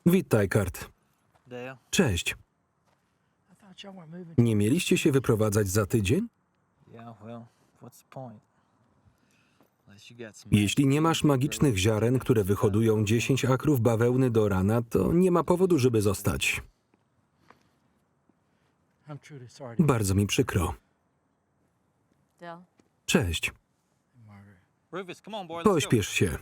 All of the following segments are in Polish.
Witaj, Kurt. Cześć. Nie mieliście się wyprowadzać za tydzień? Jeśli nie masz magicznych ziaren, które wyhodują 10 akrów bawełny do rana, to nie ma powodu, żeby zostać. Bardzo mi przykro. Cześć. Pośpiesz się.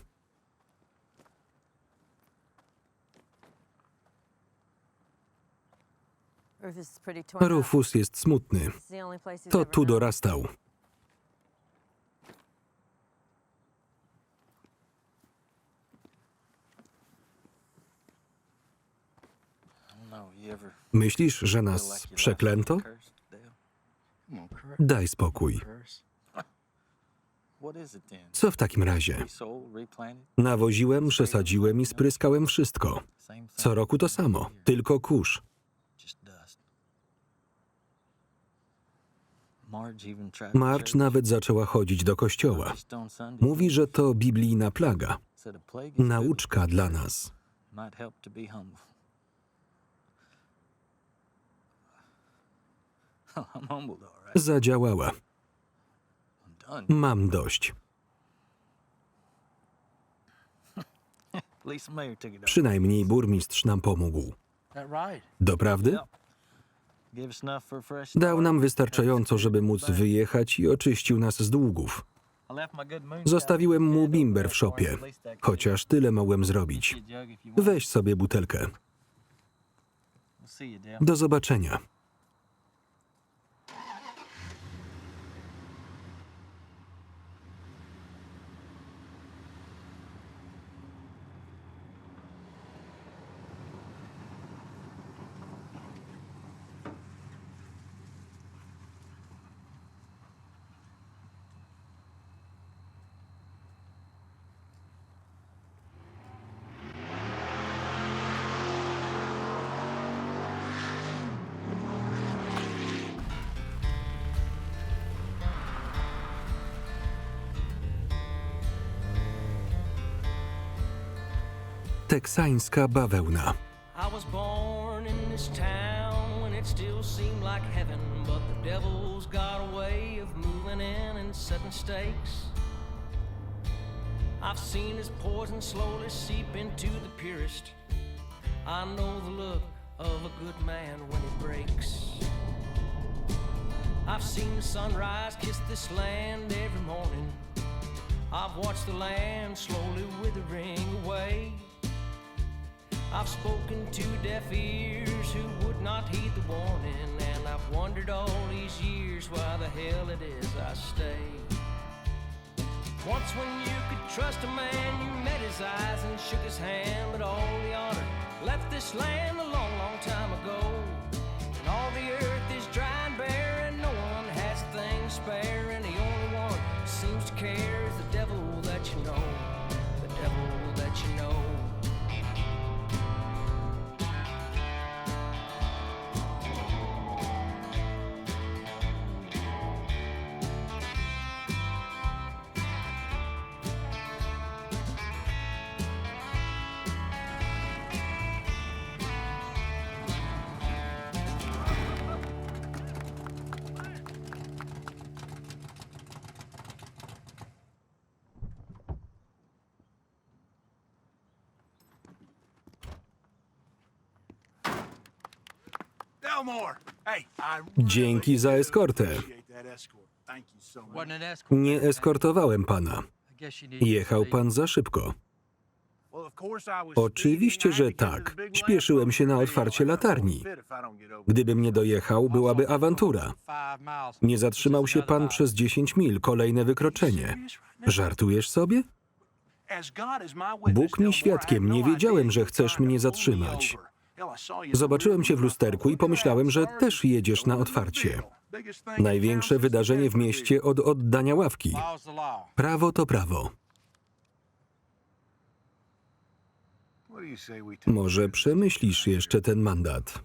Rufus jest smutny. To tu dorastał. Myślisz, że nas przeklęto? Daj spokój. Co w takim razie? Nawoziłem, przesadziłem i spryskałem wszystko. Co roku to samo, tylko kurz. Marge nawet zaczęła chodzić do kościoła. Mówi, że to biblijna plaga. Nauczka dla nas. Zadziałała. Mam dość. Przynajmniej burmistrz nam pomógł. Doprawdy? Dał nam wystarczająco, żeby móc wyjechać i oczyścił nas z długów. Zostawiłem mu bimber w szopie, chociaż tyle mogłem zrobić. Weź sobie butelkę. Do zobaczenia. Teksańska bawełna. I was born in this town when it still seemed like heaven, but the devil's got a way of moving in and setting stakes. I've seen his poison slowly seep into the purest. I know the look of a good man when it breaks. I've seen the sunrise kiss this land every morning. I've watched the land slowly withering away. I've spoken to deaf ears who would not heed the warning, and I've wondered all these years why the hell it is I stay. Once when you could trust a man, you met his eyes and shook his hand, but all the honor left this land a long, long time ago. And all the earth is dry and bare, and no one has a thing to spare, and the only one who seems to care is the devil that you know, the devil that you know. Dzięki za eskortę. Nie eskortowałem pana. Jechał pan za szybko. Oczywiście, że tak. Śpieszyłem się na otwarcie latarni. Gdybym nie dojechał, byłaby awantura. Nie zatrzymał się pan przez 10 mil, kolejne wykroczenie. Żartujesz sobie? Bóg mi świadkiem, nie wiedziałem, że chcesz mnie zatrzymać. Zobaczyłem cię w lusterku i pomyślałem, że też jedziesz na otwarcie. Największe wydarzenie w mieście od oddania ławki. Prawo to prawo. Może przemyślisz jeszcze ten mandat.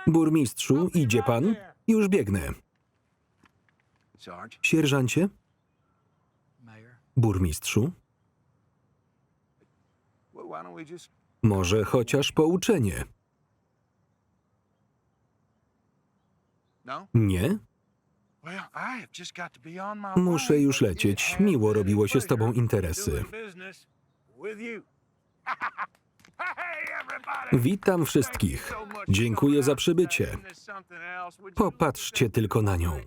Burmistrzu, idzie pan? Już biegnę. Sierżancie? burmistrzu? Może chociaż pouczenie? Nie? Muszę już lecieć. Miło robiło się z tobą interesy. Witam wszystkich. Dziękuję za przybycie. Popatrzcie tylko na nią.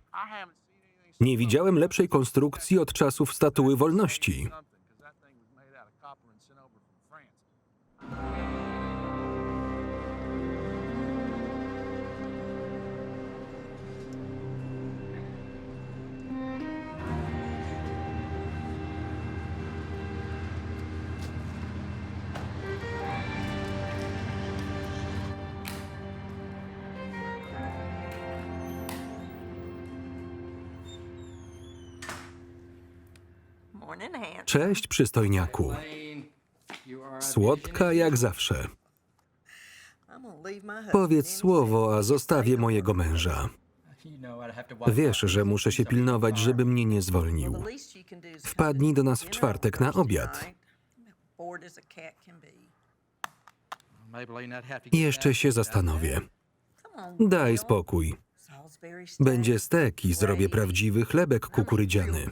Nie widziałem lepszej konstrukcji od czasów Statuły Wolności. Cześć, przystojniaku. Słodka jak zawsze. Powiedz słowo, a zostawię mojego męża. Wiesz, że muszę się pilnować, żeby mnie nie zwolnił. Wpadnij do nas w czwartek na obiad. Jeszcze się zastanowię. Daj spokój. Będzie stek i zrobię prawdziwy chlebek kukurydziany.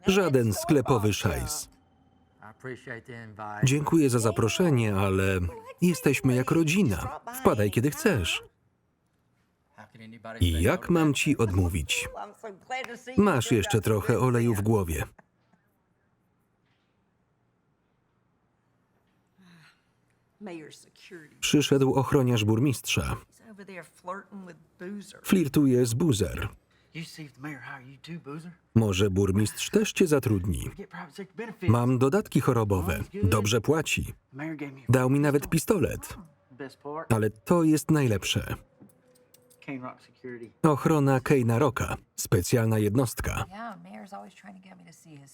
Żaden sklepowy szajs. Dziękuję za zaproszenie, ale jesteśmy jak rodzina. Wpadaj, kiedy chcesz. I jak mam ci odmówić? Masz jeszcze trochę oleju w głowie. Przyszedł ochroniarz burmistrza. Flirtuje z Boozer. Może burmistrz też cię zatrudni. Mam dodatki chorobowe. Dobrze płaci. Dał mi nawet pistolet. Ale to jest najlepsze. Ochrona Kane'a Rocka. Specjalna jednostka.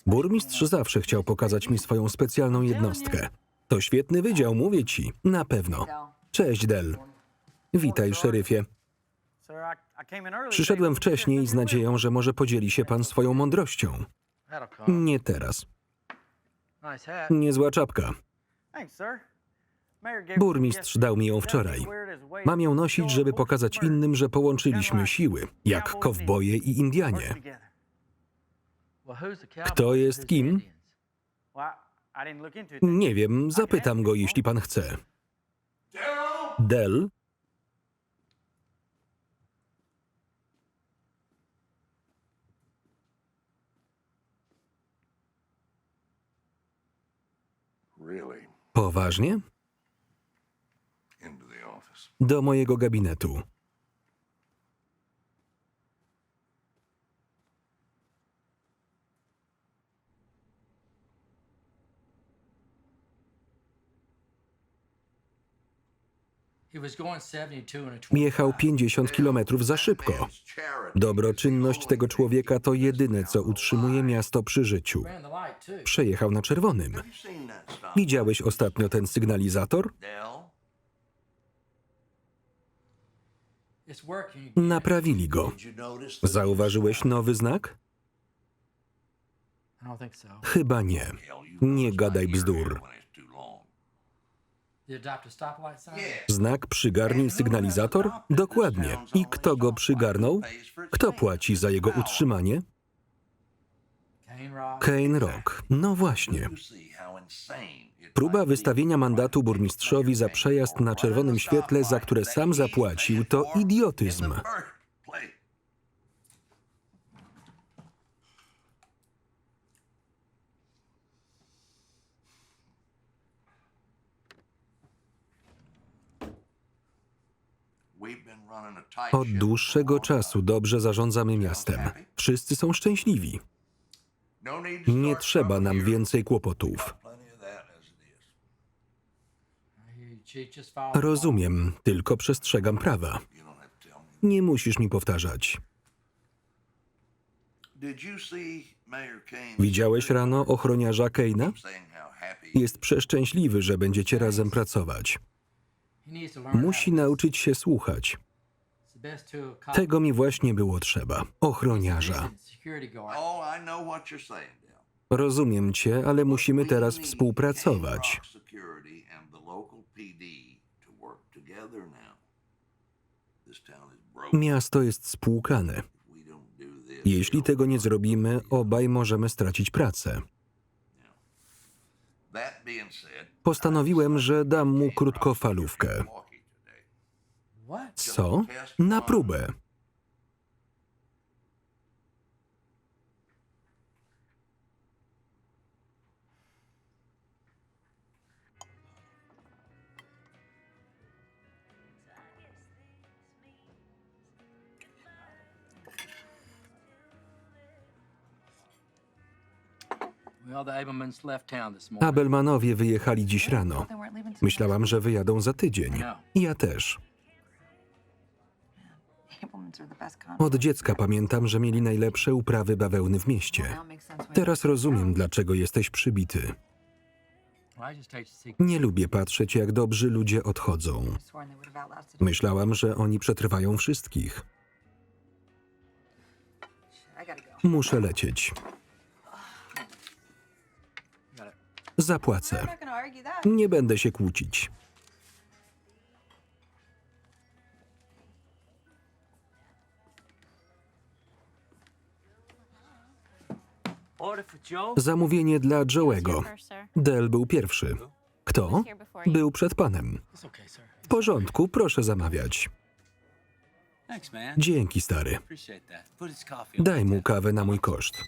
Burmistrz zawsze chciał pokazać mi swoją specjalną jednostkę. To świetny wydział, mówię ci. Na pewno. Cześć, Del. Witaj, szeryfie. Przyszedłem wcześniej z nadzieją, że może podzieli się pan swoją mądrością. Nie teraz. Niezła czapka. Burmistrz dał mi ją wczoraj. Mam ją nosić, żeby pokazać innym, że połączyliśmy siły, jak kowboje i Indianie. Kto jest kim? Nie wiem, zapytam go, jeśli pan chce. Del? Poważnie? Do mojego gabinetu. Jechał 50 kilometrów za szybko. Dobroczynność tego człowieka to jedyne, co utrzymuje miasto przy życiu. Przejechał na czerwonym. Widziałeś ostatnio ten sygnalizator? Naprawili go. Zauważyłeś nowy znak? Chyba nie. Nie gadaj bzdur. Znak przygarnij sygnalizator? Dokładnie. I kto go przygarnął? Kto płaci za jego utrzymanie? Kane Rock. No właśnie. Próba wystawienia mandatu burmistrzowi za przejazd na czerwonym świetle, za które sam zapłacił, to idiotyzm. Od dłuższego czasu dobrze zarządzamy miastem. Wszyscy są szczęśliwi. Nie trzeba nam więcej kłopotów. Rozumiem, tylko przestrzegam prawa. Nie musisz mi powtarzać. Widziałeś rano ochroniarza Kane'a? Jest przeszczęśliwy, że będziecie razem pracować. Musi nauczyć się słuchać. Tego mi właśnie było trzeba. Ochroniarza. Rozumiem cię, ale musimy teraz współpracować. Miasto jest spłukane. Jeśli tego nie zrobimy, obaj możemy stracić pracę. Postanowiłem, że dam mu krótkofalówkę. Co? Na próbę. Abelmanowie wyjechali dziś rano. Myślałam, że wyjadą za tydzień. Ja też. Od dziecka pamiętam, że mieli najlepsze uprawy bawełny w mieście. Teraz rozumiem, dlaczego jesteś przybity. Nie lubię patrzeć, jak dobrzy ludzie odchodzą. Myślałam, że oni przetrwają wszystkich. Muszę lecieć. Zapłacę. Nie będę się kłócić. Zamówienie dla Joe'ego. Del był pierwszy. Kto? Był przed panem. W porządku, proszę zamawiać. Dzięki, stary. Daj mu kawę na mój koszt.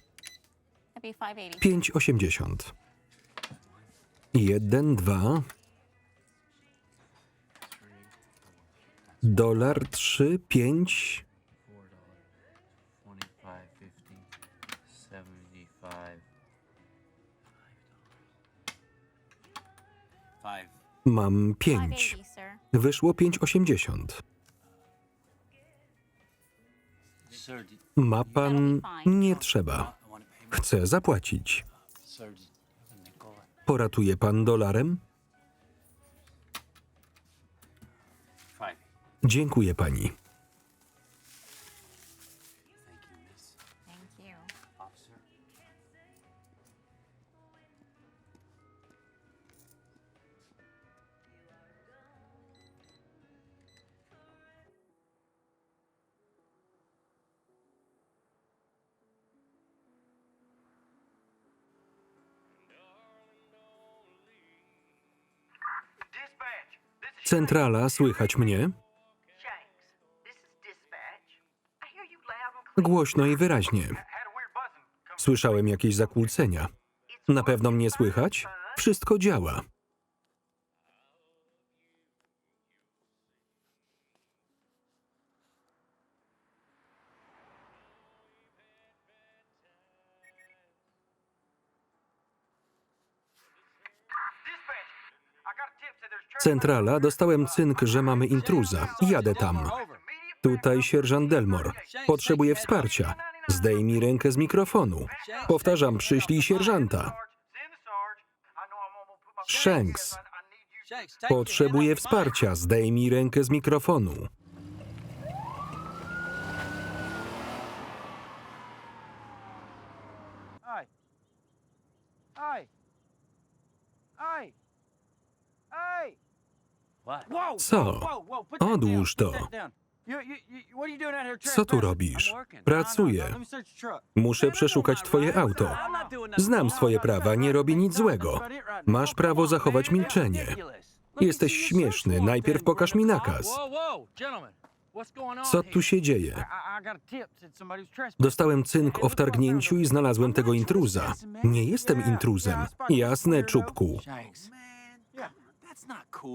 5,80. 1, 2. Dolar, 3, 5. Mam 5. Wyszło 5,80. Ma pan... Nie trzeba. Chcę zapłacić. Poratuje pan dolarem? Dziękuję pani. Centrala, słychać mnie? Głośno i wyraźnie. Słyszałem jakieś zakłócenia. Na pewno mnie słychać? Wszystko działa. Centrala, dostałem cynk, że mamy intruza. Jadę tam. Tutaj sierżant Delmore. Potrzebuję wsparcia. Zdejmij rękę z mikrofonu. Powtarzam, przyślij sierżanta. Shanks. Potrzebuję wsparcia. Zdejmij rękę z mikrofonu. Co? Odłóż to. Co tu robisz? Pracuję. Muszę przeszukać twoje auto. Znam swoje prawa, nie robię nic złego. Masz prawo zachować milczenie. Jesteś śmieszny. Najpierw pokaż mi nakaz. Co tu się dzieje? Dostałem cynk o wtargnięciu i znalazłem tego intruza. Nie jestem intruzem. Jasne, czubku.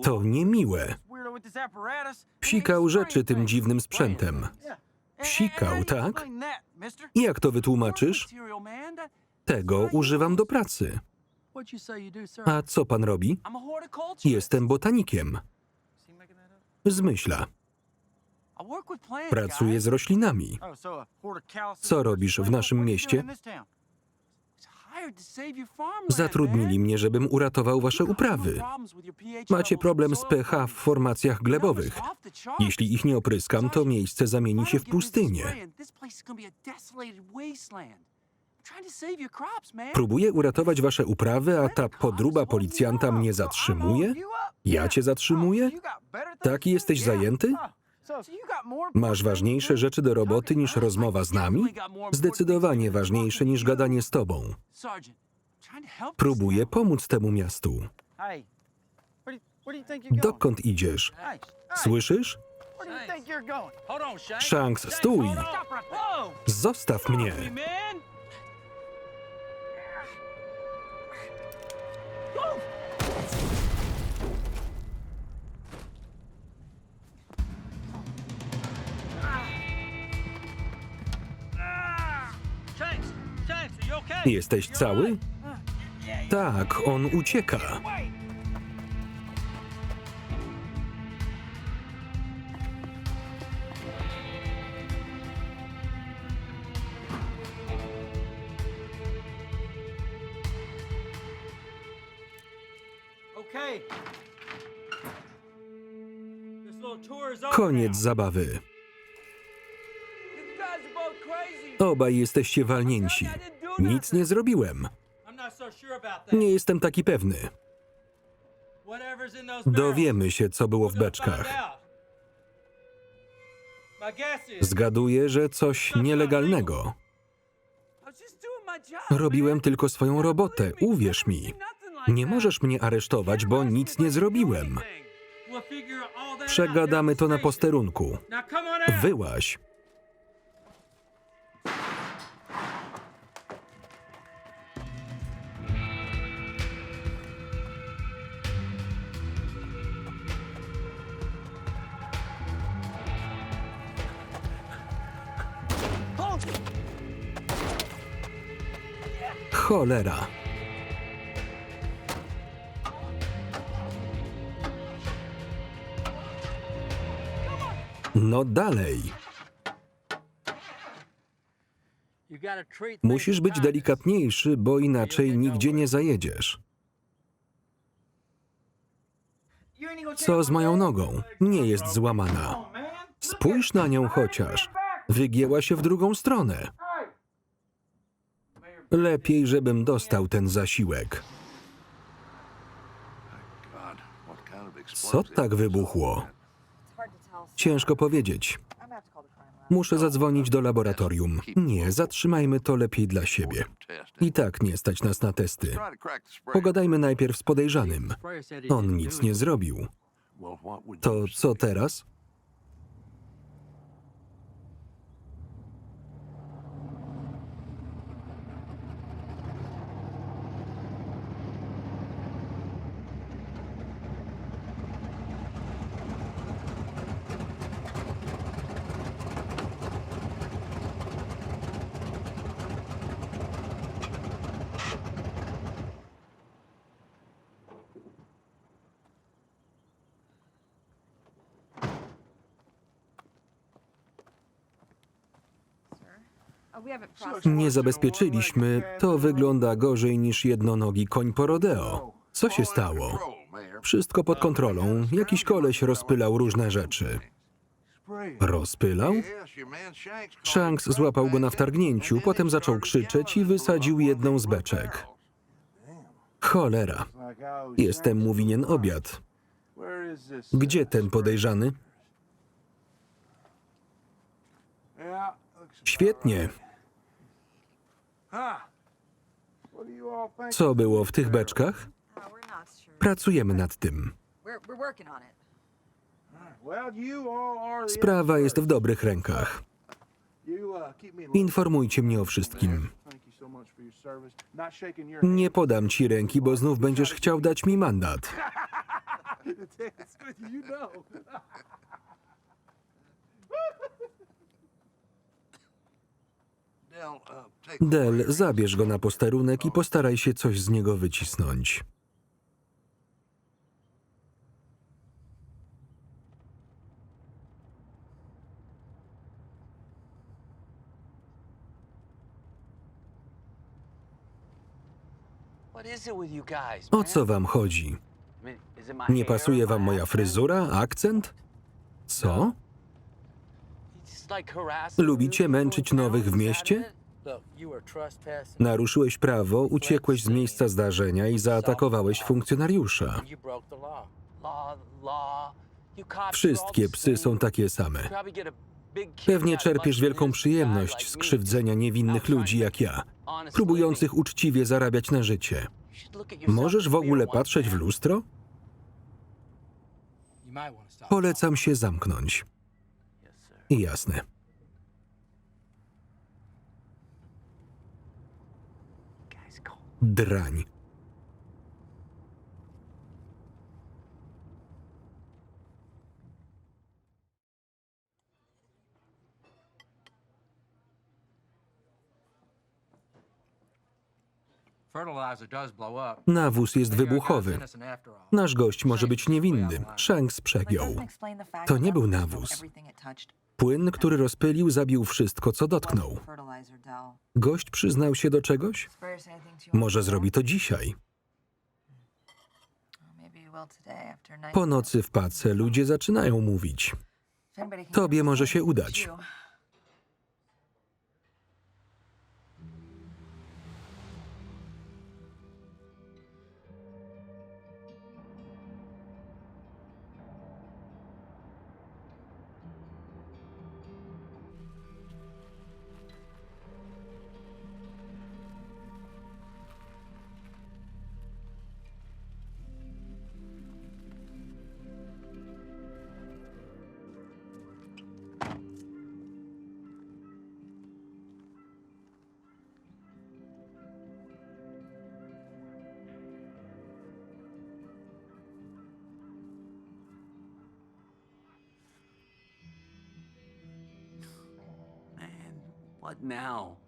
To niemiłe. Psikał rzeczy tym dziwnym sprzętem. Psikał, tak? Jak to wytłumaczysz? Tego używam do pracy. A co pan robi? Jestem botanikiem. Zmyśla. Pracuję z roślinami. Co robisz w naszym mieście? Zatrudnili mnie, żebym uratował wasze uprawy. Macie problem z pH w formacjach glebowych. Jeśli ich nie opryskam, to miejsce zamieni się w pustynię. Próbuję uratować wasze uprawy, a ta podruba policjanta mnie zatrzymuje? Ja cię zatrzymuję? Taki jesteś zajęty? Masz ważniejsze rzeczy do roboty niż rozmowa z nami? Zdecydowanie ważniejsze niż gadanie z tobą. Próbuję pomóc temu miastu. Dokąd idziesz? Słyszysz? Shanks, stój! Zostaw mnie! Jesteś cały? Tak, on ucieka. Koniec zabawy. Obaj jesteście walnięci. Nic nie zrobiłem. Nie jestem taki pewny. Dowiemy się, co było w beczkach. Zgaduję, że coś nielegalnego. Robiłem tylko swoją robotę, uwierz mi. Nie możesz mnie aresztować, bo nic nie zrobiłem. Przegadamy to na posterunku. Wyłaź. Cholera. No dalej. Musisz być delikatniejszy, bo inaczej nigdzie nie zajedziesz. Co z moją nogą? Nie jest złamana. Spójrz na nią chociaż. Wygięła się w drugą stronę. Lepiej, żebym dostał ten zasiłek. Co tak wybuchło? Ciężko powiedzieć. Muszę zadzwonić do laboratorium. Nie, zatrzymajmy to lepiej dla siebie. I tak nie stać nas na testy. Pogadajmy najpierw z podejrzanym. On nic nie zrobił. To co teraz? Nie zabezpieczyliśmy. To wygląda gorzej niż jednonogi koń po rodeo. Co się stało? Wszystko pod kontrolą. Jakiś koleś rozpylał różne rzeczy. Rozpylał? Shanks złapał go na wtargnięciu, potem zaczął krzyczeć i wysadził jedną z beczek. Cholera. Jestem mu winien obiad. Gdzie ten podejrzany? Świetnie. Co było w tych beczkach? Pracujemy nad tym. Sprawa jest w dobrych rękach. Informujcie mnie o wszystkim. Nie podam ci ręki, bo znów będziesz chciał dać mi mandat. Del, zabierz go na posterunek i postaraj się coś z niego wycisnąć. O co wam chodzi? Nie pasuje wam moja fryzura, akcent? Co? Lubicie męczyć nowych w mieście? Naruszyłeś prawo, uciekłeś z miejsca zdarzenia i zaatakowałeś funkcjonariusza. Wszystkie psy są takie same. Pewnie czerpiesz wielką przyjemność z krzywdzenia niewinnych ludzi jak ja, próbujących uczciwie zarabiać na życie. Możesz w ogóle patrzeć w lustro? Polecam się zamknąć. Jasne. Drań. Nawóz jest wybuchowy. Nasz gość może być niewinny. Shanks przegiął. To nie był nawóz. Płyn, który rozpylił, zabił wszystko, co dotknął. Gość przyznał się do czegoś? Może zrobi to dzisiaj. Po nocy w pace ludzie zaczynają mówić. Tobie może się udać.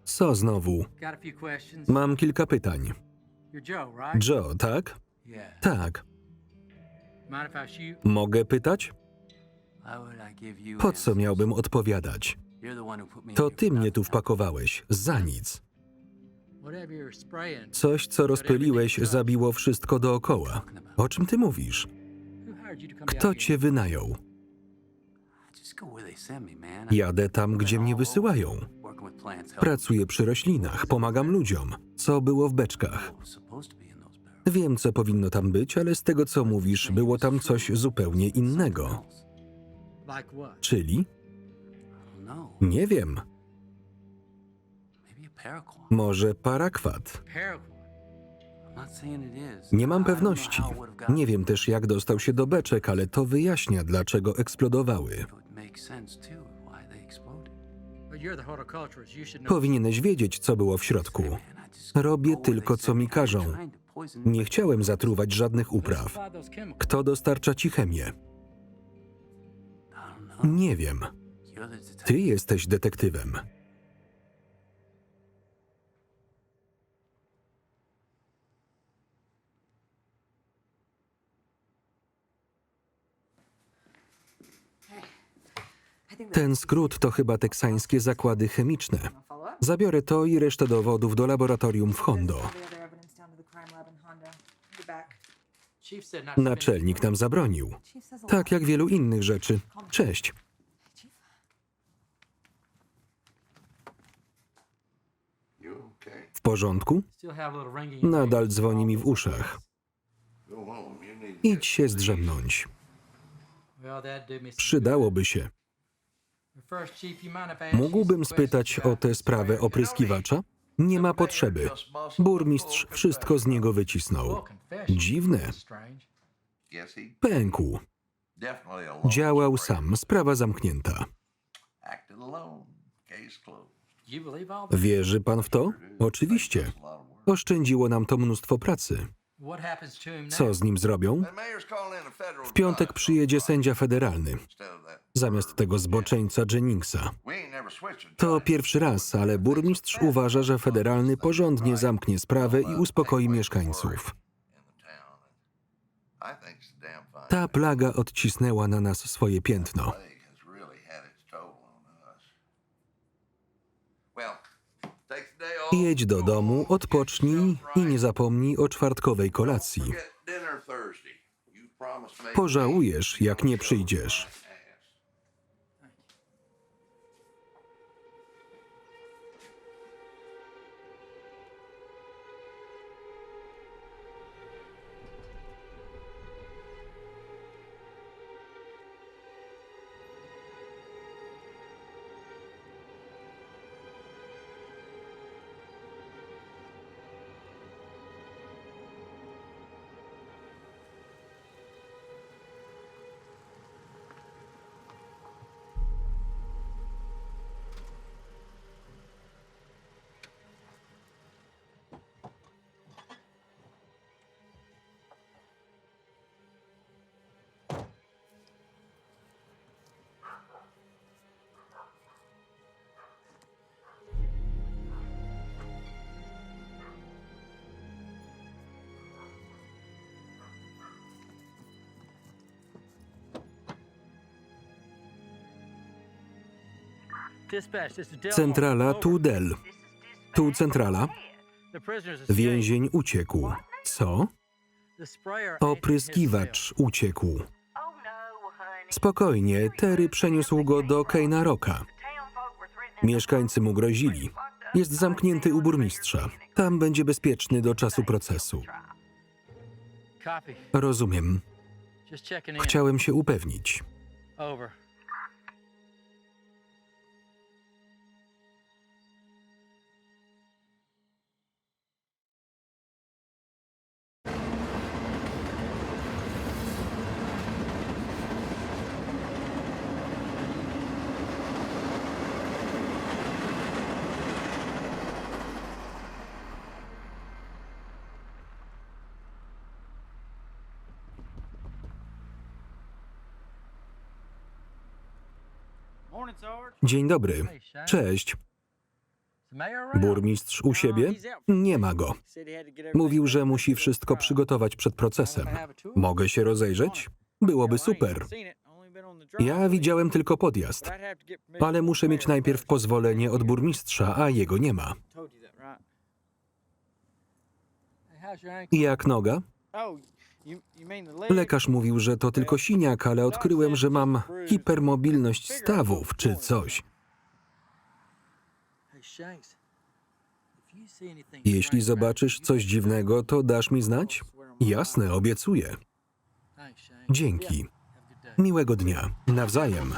Co znowu? Mam kilka pytań. Joe, tak? Tak. Mogę pytać? Po co miałbym odpowiadać? To ty mnie tu wpakowałeś. Za nic. Coś, co rozpyliłeś, zabiło wszystko dookoła. O czym ty mówisz? Kto cię wynajął? Jadę tam, gdzie mnie wysyłają. Pracuję przy roślinach, pomagam ludziom. Co było w beczkach? Wiem, co powinno tam być, ale z tego, co mówisz, było tam coś zupełnie innego. Czyli? Nie wiem. Może parakwat? Nie mam pewności. Nie wiem też, jak dostał się do beczek, ale to wyjaśnia, dlaczego eksplodowały. Powinieneś wiedzieć, co było w środku. Robię tylko, co mi każą. Nie chciałem zatruwać żadnych upraw. Kto dostarcza ci chemię? Nie wiem. Ty jesteś detektywem. Ten skrót to chyba teksańskie zakłady chemiczne. Zabiorę to i resztę dowodów do laboratorium w Hondo. Naczelnik nam zabronił. Tak jak wielu innych rzeczy. Cześć. W porządku? Nadal dzwoni mi w uszach. Idź się zdrzemnąć. Przydałoby się. Mógłbym spytać o tę sprawę opryskiwacza? Nie ma potrzeby. Burmistrz wszystko z niego wycisnął. Dziwne. Pękł. Działał sam. Sprawa zamknięta. Wierzy pan w to? Oczywiście. Oszczędziło nam to mnóstwo pracy. Co z nim zrobią? W piątek przyjedzie sędzia federalny. Zamiast tego zboczeńca Jenningsa. To pierwszy raz, ale burmistrz uważa, że federalny porządnie zamknie sprawę i uspokoi mieszkańców. Ta plaga odcisnęła na nas swoje piętno. Jedź do domu, odpocznij i nie zapomnij o czwartkowej kolacji. Pożałujesz, jak nie przyjdziesz. Centrala tu Del. Tu centrala. Więzień uciekł. Co? Opryskiwacz uciekł. Spokojnie, Terry przeniósł go do Kane'a Rocka. Mieszkańcy mu grozili. Jest zamknięty u burmistrza. Tam będzie bezpieczny do czasu procesu. Rozumiem. Chciałem się upewnić. Dzień dobry. Cześć. Burmistrz u siebie? Nie ma go. Mówił, że musi wszystko przygotować przed procesem. Mogę się rozejrzeć? Byłoby super. Ja widziałem tylko podjazd, ale muszę mieć najpierw pozwolenie od burmistrza, a jego nie ma. Jak noga? Lekarz mówił, że to tylko siniak, ale odkryłem, że mam hipermobilność stawów czy coś. Jeśli zobaczysz coś dziwnego, to dasz mi znać? Jasne, obiecuję. Dzięki. Miłego dnia. Nawzajem.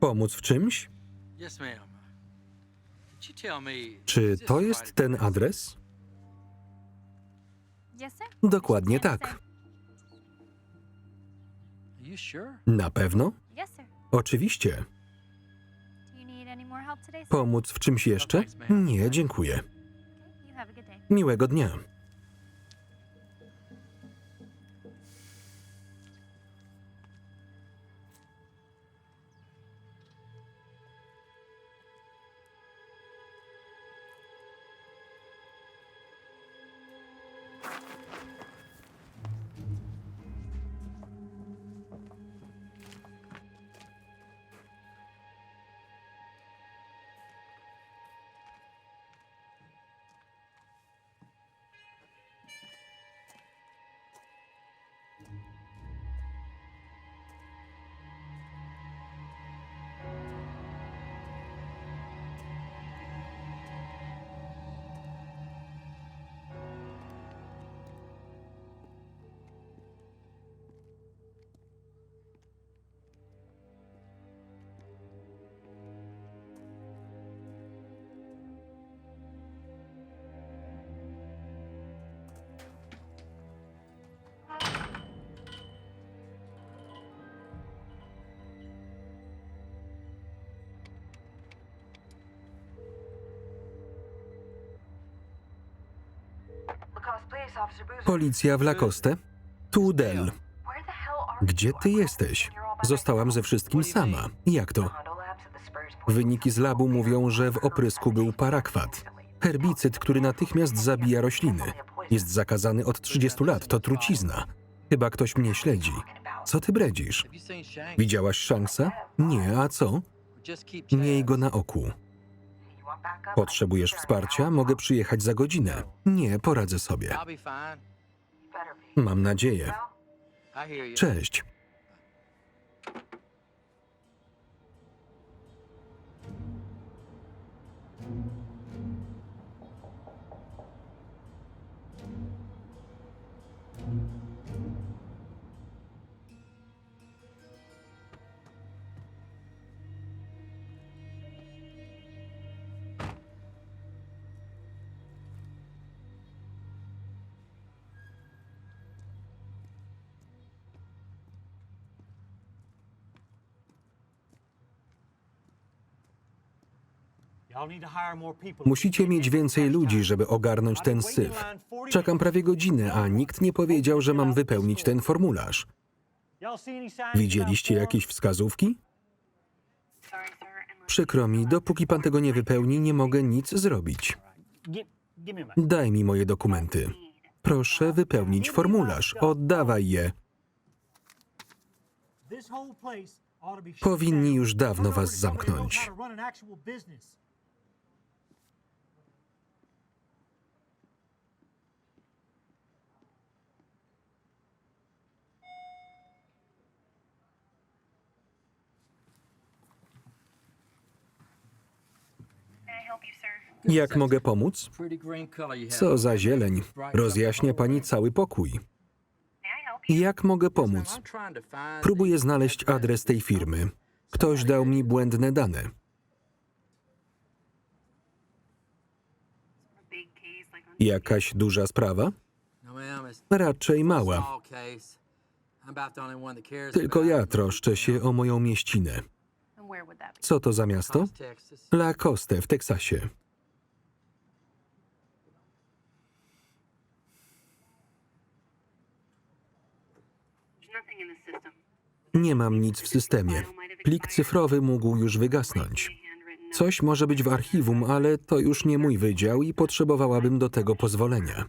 Pomóc w czymś? Czy to jest ten adres? Dokładnie tak. Na pewno? Oczywiście. Pomóc w czymś jeszcze? Nie, dziękuję. Miłego dnia. Policja w Lacoste? Tu Del. Gdzie ty jesteś? Zostałam ze wszystkim sama. Jak to? Wyniki z labu mówią, że w oprysku był parakwat. Herbicyd, który natychmiast zabija rośliny. Jest zakazany od 30 lat, to trucizna. Chyba ktoś mnie śledzi. Co ty bredzisz? Widziałaś Shanksa? Nie, a co? Miej go na oku. Potrzebujesz wsparcia? Mogę przyjechać za godzinę. Nie, poradzę sobie. Mam nadzieję. Cześć. Musicie mieć więcej ludzi, żeby ogarnąć ten syf. Czekam prawie godzinę, a nikt nie powiedział, że mam wypełnić ten formularz. Widzieliście jakieś wskazówki? Przykro mi, dopóki pan tego nie wypełni, nie mogę nic zrobić. Daj mi moje dokumenty. Proszę wypełnić formularz. Oddawaj je. Powinni już dawno was zamknąć. Jak mogę pomóc? Co za zieleń. Rozjaśnia pani cały pokój. Jak mogę pomóc? Próbuję znaleźć adres tej firmy. Ktoś dał mi błędne dane. Jakaś duża sprawa? Raczej mała. Tylko ja troszczę się o moją mieścinę. Co to za miasto? Lacoste w Teksasie. Nie mam nic w systemie. Plik cyfrowy mógł już wygasnąć. Coś może być w archiwum, ale to już nie mój wydział i potrzebowałabym do tego pozwolenia.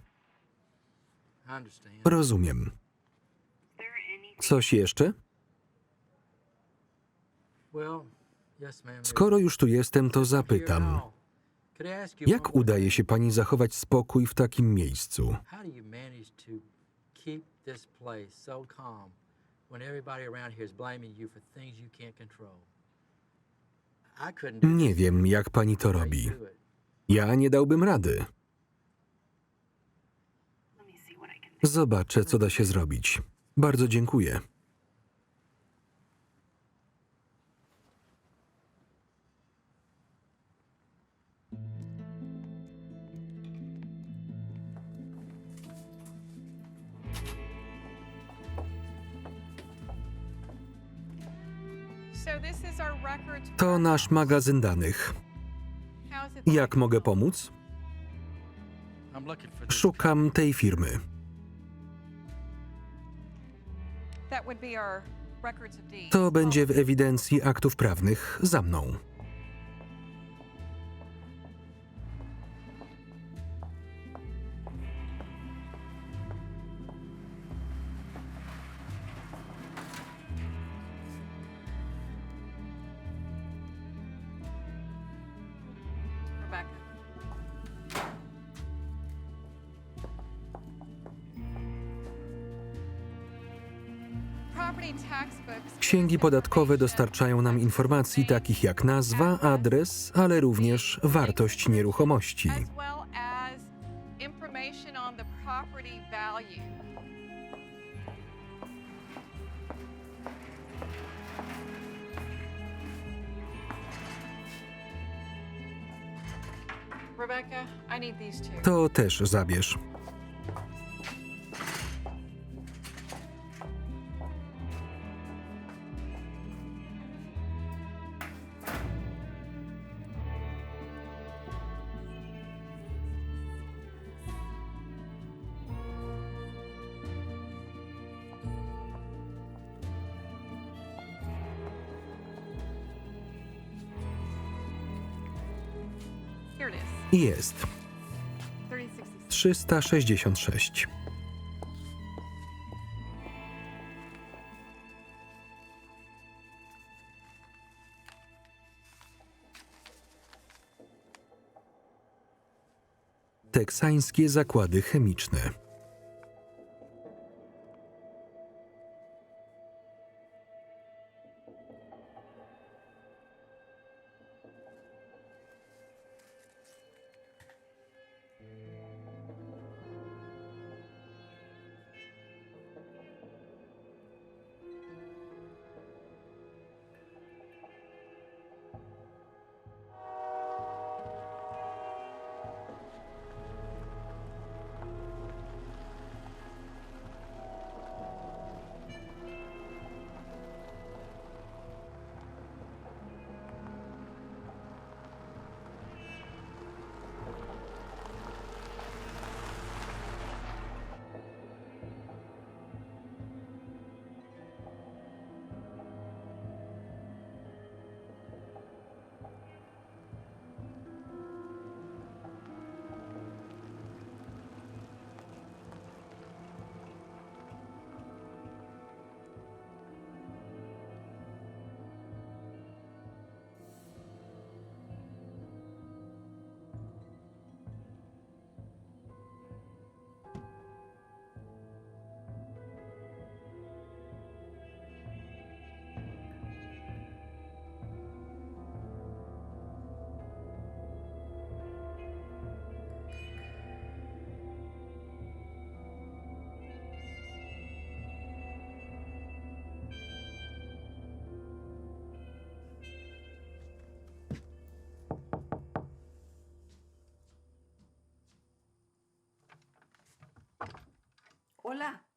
Rozumiem. Coś jeszcze? Skoro już tu jestem, to zapytam. Jak udaje się pani zachować spokój w takim miejscu? Nie wiem, jak pani to robi. Ja nie dałbym rady. Zobaczę, co da się zrobić. Bardzo dziękuję. To nasz magazyn danych. Jak mogę pomóc? Szukam tej firmy. To będzie w ewidencji aktów prawnych za mną. Księgi podatkowe dostarczają nam informacji takich jak nazwa, adres, ale również wartość nieruchomości. To też zabierz. Jest. 366. Teksańskie zakłady chemiczne.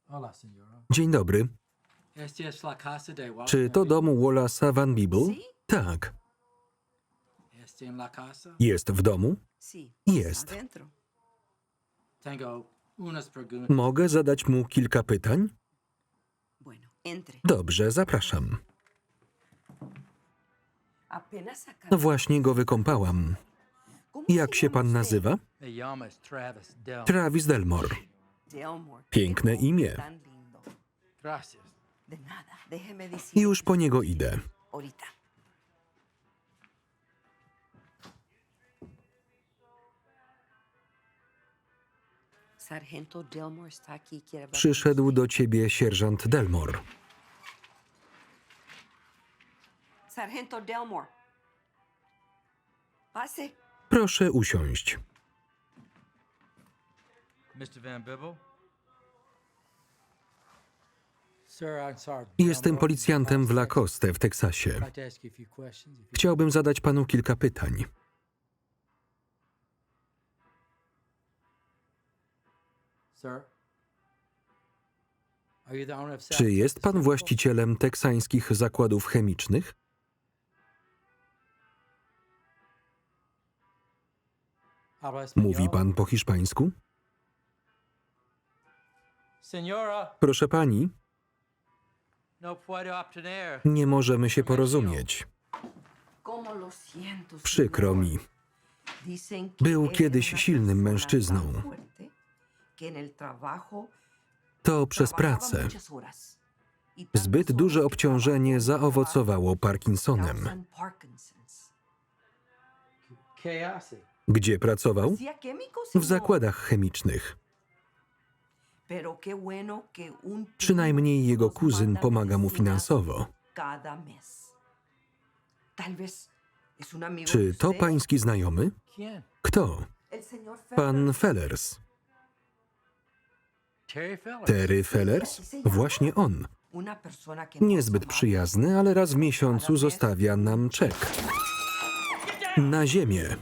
Hola, señora. Dzień dobry. Esta es la casa de Wallace Czy to Van dom Wallace'a Van Beeble? Tak. Beeble. ¿Está en la casa? Jest w domu? Jest. Tengo unas preguntas. Mogę zadać mu kilka pytań? Dobrze, zapraszam. Właśnie go wykąpałam. Jak się pan nazywa? Me llamo Travis Del. Travis Delmore. Piękne imię. Gracias. Już po niego idę. Przyszedł do ciebie sierżant Delmore. Sargento Delmore. Pase. Proszę usiąść. Mr. Van Beeble? Sir, I'm Sergeant Jestem Delmore. policjantem w Lacoste w Teksasie. I'd like to ask you a few questions, if you- Chciałbym zadać panu kilka pytań. Sir? Are you the owner of South Czy jest Texas pan Chemical? właścicielem teksańskich zakładów chemicznych? Habla español? Mówi pan po hiszpańsku? Señora, Proszę pani, no puedo obtener. nie możemy się porozumieć. Cómo lo siento, Przykro señor. mi. Dicen que Był eres kiedyś una silnym persona mężczyzną. tan fuerte que en el trabajo To przez trabajaba pracę. muchas horas. Y tantas Zbyt horas duże de obciążenie trabajo y zaowocowało trabajo Parkinsonem. causan Parkinson's. ¿Qué hace? Gdzie pracował? Hacía químicos, W señor. zakładach chemicznych. Pero qué bueno que un Przynajmniej primo jego nos kuzyn manda pomaga mu medicinas finansowo. cada mes. Tal vez es un amigo de Czy to usted. pański znajomy? ¿Quién? Kto? El señor Pan Fellers. Fellers. Terry Fellers. Terry Fellers? Właśnie on. Una persona que Niezbyt nos amaba. przyjazny, ale raz w miesiącu zostawia nam czek. Na ziemię.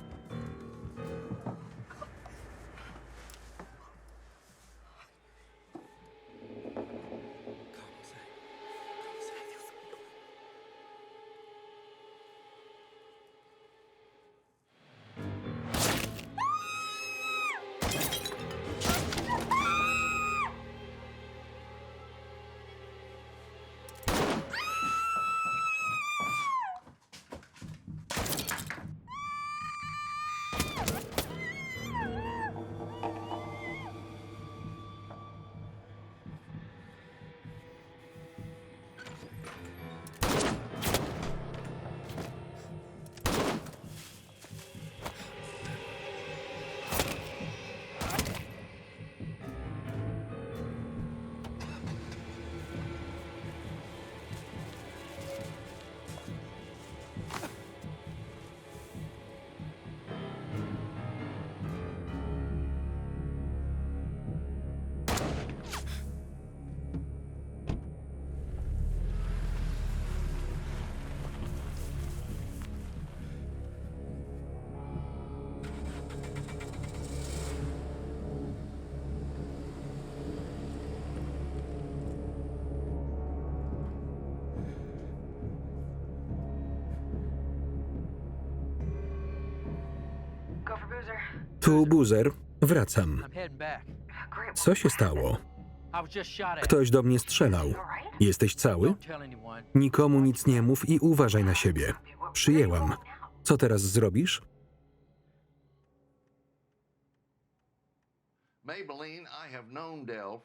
Tu Boozer. Wracam. I'm heading back. Co się stało? I was just shot at. Ktoś do mnie strzelał. Jesteś cały? Don't tell anyone. Nikomu nic nie mów i uważaj na siebie. Przyjęłam. Co teraz zrobisz?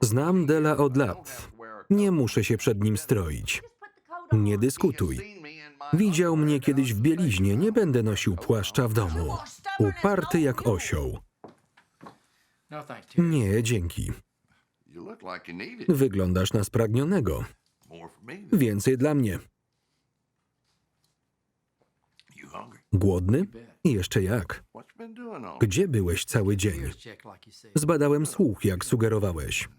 Znam Dela od lat. Nie muszę się przed nim stroić. Nie dyskutuj. Widział mnie kiedyś w bieliźnie, nie będę nosił płaszcza w domu. Uparty jak osioł. No thanks, Terry. Nie, dzięki. You look like you need it. Wyglądasz na spragnionego. More for me. Więcej dla mnie. You hungry? Głodny? I jeszcze jak. What you been doing all? Gdzie byłeś cały dzień? Ears check like you said. Zbadałem słuch, jak sugerowałeś.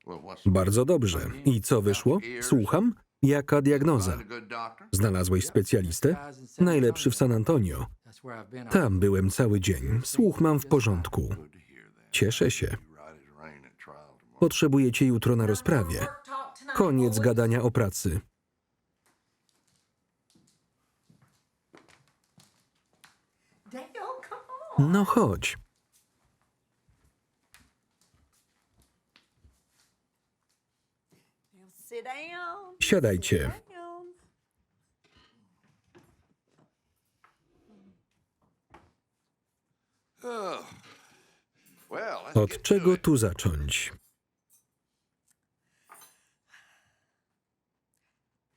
Well, what's Bardzo dobrze. I co wyszło? Słucham? Jaka diagnoza? find a good doctor? Znalazłeś specjalistę? Najlepszy w San Antonio. That's where I've been. Tam byłem cały dzień. Słuch mam w porządku. Good to hear that. Cieszę się. You right as rain at trial tomorrow. Potrzebuję cię jutro na rozprawie. Koniec gadania o pracy. Dale, come on. No chodź. Sit down. Siadajcie. Down. Well, let's Od get to czego it. tu zacząć?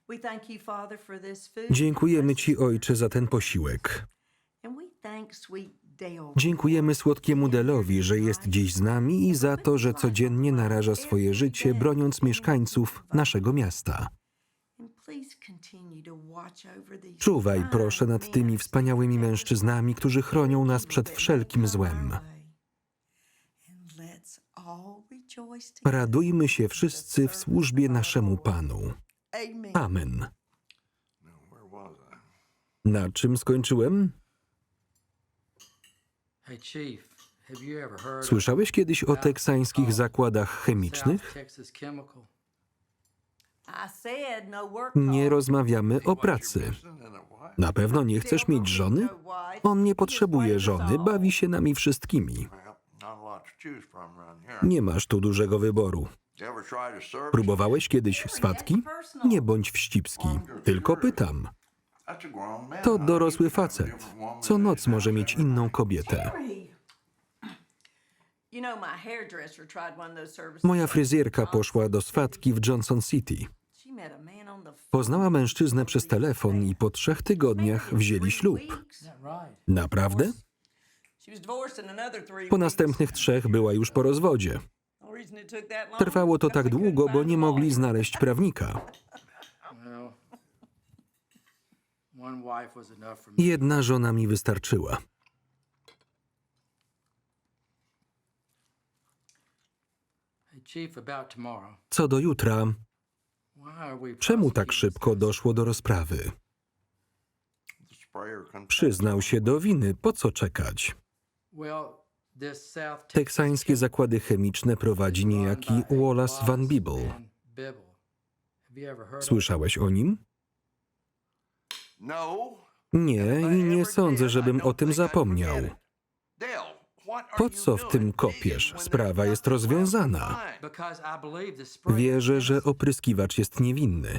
We thank you, Father, for this food. Dziękujemy ci, ojcze, za ten posiłek. And we thank sweet Dale. Dziękujemy słodkiemu Delowi, że jest dziś z nami i za to, że codziennie naraża swoje życie, broniąc mieszkańców naszego miasta. And please continue to watch over these Czuwaj, fine proszę, nad tymi men wspaniałymi mężczyznami, którzy chronią nas przed wszelkim złem. And let's all rejoice together. Radujmy się wszyscy w służbie naszemu Panu. Amen. Amen. Now, where was I? Na czym skończyłem? Hey, Chief, have you ever heard Słyszałeś kiedyś o teksańskich zakładach of chemicznych? South Texas Chemical? I said no work Nie talk. rozmawiamy o pracy. Listen and a wife? Na pewno nie chcesz mieć żony? On nie potrzebuje żony, bawi się nami wszystkimi. Well, not a lot to choose from around here. Nie masz tu dużego wyboru. You ever try to serve? Próbowałeś kiedyś swatki? Nie bądź wścibski, tylko pytam. That's a grown man. To dorosły facet. Co noc może mieć inną kobietę. You know, my hairdresser tried one of those services. Moja fryzjerka poszła do swatki w Johnson City. She met a man on the phone. Poznała mężczyznę przez telefon i po 3 tygodniach wzięli ślub. Is that right? Naprawdę? She was divorced in another 3 Po następnych 3 była już po rozwodzie. The reason it took that long Trwało to is tak because they długo, couldn't bo find nie a mogli lawyer. znaleźć prawnika. Well, one wife was enough for me. Jedna żona mi wystarczyła. Hey, Chief, about tomorrow. Co do jutra, Why are we czemu tak prosecuting szybko this? doszło do rozprawy? The sprayer confessed. Przyznał się do winy, po co czekać? Well, this South Texas Teksańskie Chemical zakłady chemiczne prowadzi niejaki run by Wallace Van Bibble. Van Bibble. Have you ever heard of Słyszałeś o nim? No. Nie, i nie sądzę, żebym o tym zapomniał. Dale, what are Po you co w doing tym digging kopiesz? when Sprawa there's jest nothing left to rozwiązana. find? Because I believe the sprayer Wierzę, że innocent. opryskiwacz jest niewinny.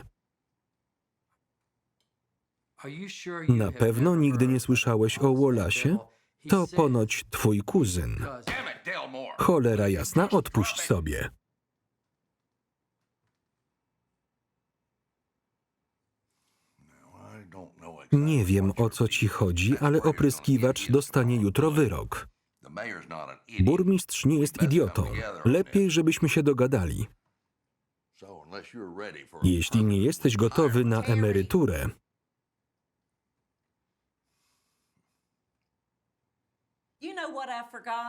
Are you sure you Na have pewno never nigdy nie heard słyszałeś of o Sam Wallace'ie? Bill? He To said ponoć twój kuzyn. because Damn it, Dale Moore. Cholera jasna, odpuść sobie. I don't know exactly Nie wiem, what o co ci chodzi, ale opryskiwacz dostanie jutro wyrok. The mayor's not an idiot. Burmistrz nie jest idiotą. Lepiej, żebyśmy się dogadali. So unless you're ready for Jeśli nie jesteś gotowy na emeryturę,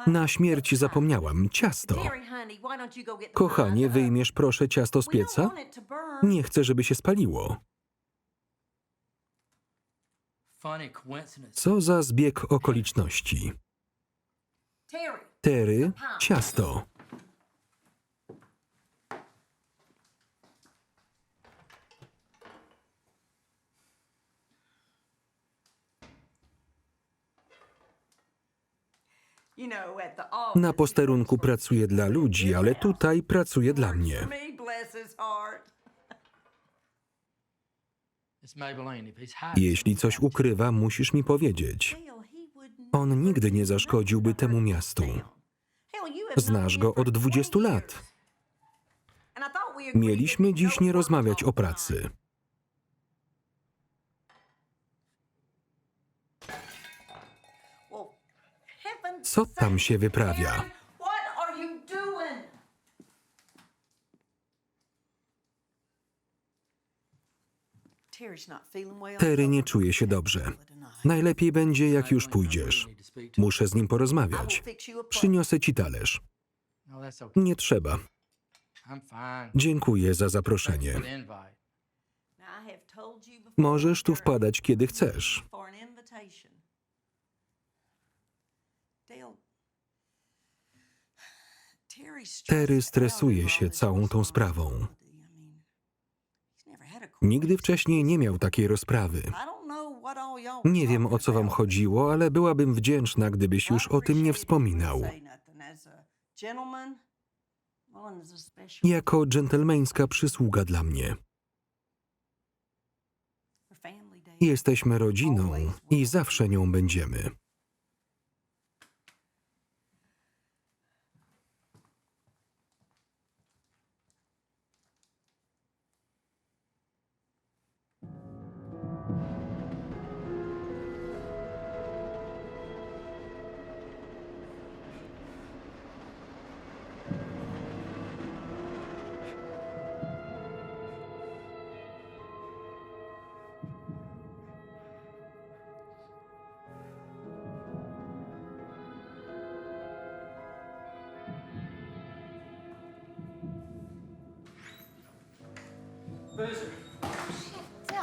na śmierć zapomniałam. Ciasto. Kochanie, wyjmiesz proszę ciasto z pieca? Nie chcę, żeby się spaliło. funny coincidence. Co za zbieg okoliczności. Terry, ciasto. Na posterunku pracuję dla ludzi, ale tutaj pracuję dla mnie. It's Maybelline. If he's hiding Jeśli coś ukrywa, musisz mi powiedzieć. On nigdy nie zaszkodziłby temu miastu. Znasz go od 20 lat. Mieliśmy dziś nie rozmawiać o pracy. Co tam się wyprawia? Terry nie czuje się dobrze. Najlepiej będzie, jak już pójdziesz. need to speak to. Muszę z nim porozmawiać. Przyniosę ci talerz. No, that's okay. Nie trzeba. I'm fine. Dziękuję za For zaproszenie. the invite. Możesz tu wpadać, kiedy chcesz. Terry stresuje się całą tą sprawą. Nigdy wcześniej nie miał takiej rozprawy. Nie wiem, o co wam chodziło, ale byłabym wdzięczna, gdybyś już o tym nie wspominał. Jako dżentelmeńska przysługa dla mnie. Jesteśmy rodziną i zawsze nią będziemy.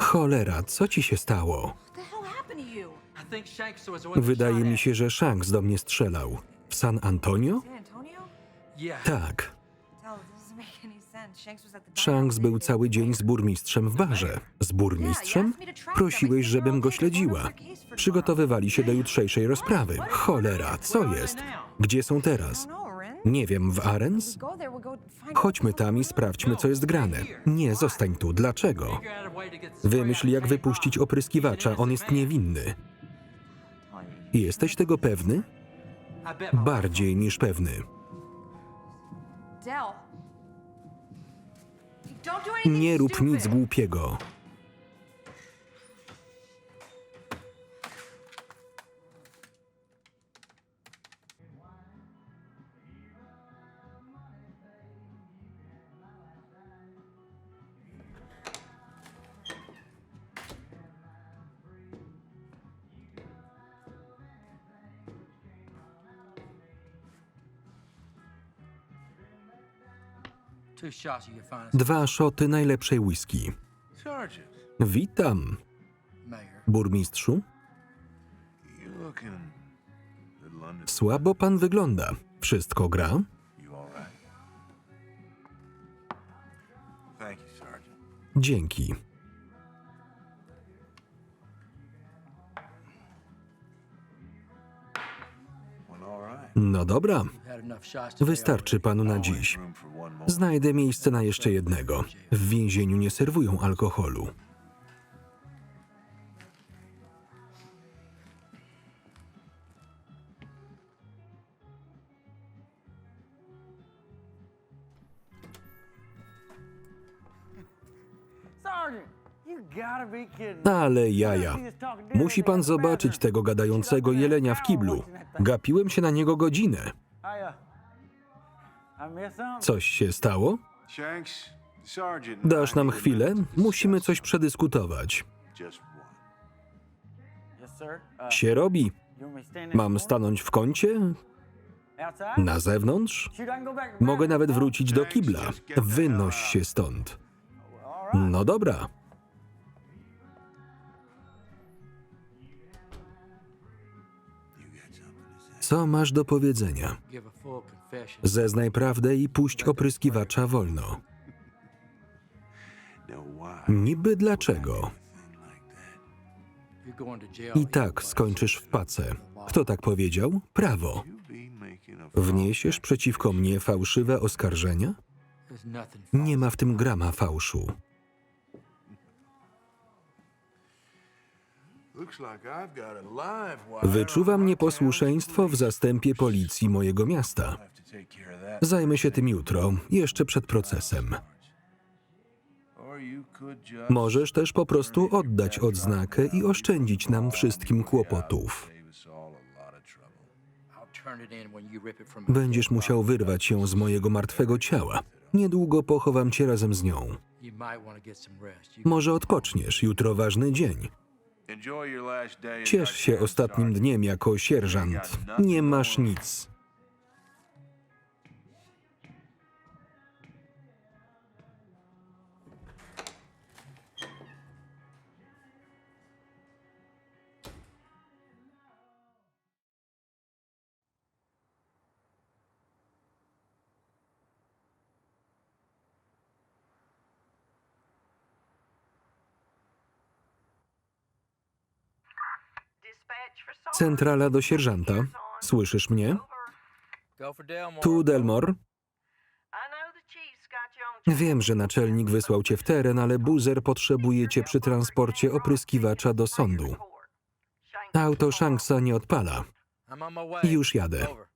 Cholera, co ci się stało? I think Shanks was the one that Wydaje shot mi at się, że Shanks do mnie strzelał. W San Antonio? me. Yeah. Tak. Shanks był cały dzień z burmistrzem w barze. Z burmistrzem? Prosiłeś, żebym go śledziła. Przygotowywali się do jutrzejszej rozprawy. Cholera, co jest? Gdzie są teraz? Nie wiem, w Arens? Chodźmy tam i sprawdźmy, co jest grane. Nie, zostań tu. Dlaczego? Figure out a way to get the spray Wymyśl, out jak of him. wypuścić opryskiwacza. On jest niewinny. Jesteś tego pewny? I bet my Bardziej niż pewny. Nie rób nic głupiego. two shots of your finest 2 szoty najlepszej whisky. Sergeant, Witam, mayor. burmistrzu. you looking a little under. Słabo pan wygląda. Wszystko gra? You all right? Thank you, Sergeant. Dzięki. Went all right. No dobra, You've had enough shots today wystarczy panu na dziś. Room for one more. Znajdę miejsce na jeszcze jednego. W więzieniu nie serwują alkoholu. Ale jaja. Musi pan zobaczyć tego gadającego jelenia w kiblu. Gapiłem się na niego godzinę. Coś się stało? Shanks, Sergeant. Dasz nam I need a chwilę? minute to Musimy discuss coś przedyskutować. just one. Się robi. Mam stanąć w kącie? Na zewnątrz? Mogę nawet wrócić do kibla. Wynoś się stąd. No dobra. Co masz do powiedzenia? Give a full confession. Zeznaj prawdę i puść opryskiwacza wolno. Now why? Niby dlaczego? You're going to jail. I tak skończysz w pace. Kto tak powiedział? Prawo. You be making a Wniesiesz przeciwko mnie fałszywe oskarżenia? There's nothing. Nie ma w tym grama fałszu. Looks like I've got a live wire. Wyczuwam nieposłuszeństwo w zastępie policji mojego miasta. I'll have to take care of that. Zajmę się tym jutro, jeszcze przed procesem. Or you could just Możesz też po prostu oddać odznakę i oszczędzić nam wszystkim kłopotów. save us all a lot of trouble. I'll turn it in when you rip it from my Będziesz musiał wyrwać ją z mojego martwego ciała. Niedługo pochowam cię razem z nią. You might want to get some rest. You Może odpoczniesz, jutro ważny dzień. Enjoy your last day as Ciesz I się can, ostatnim Sergeant. dniem jako sierżant. Nie masz nic. Centrala do sierżanta. Słyszysz mnie? go for Delmore. Tu Delmore. Wiem, że naczelnik wysłał cię w teren, ale Boozer potrzebuje cię przy transporcie opryskiwacza do sądu. Auto Shanksa nie odpala. I'm on my way. Już jadę. Over.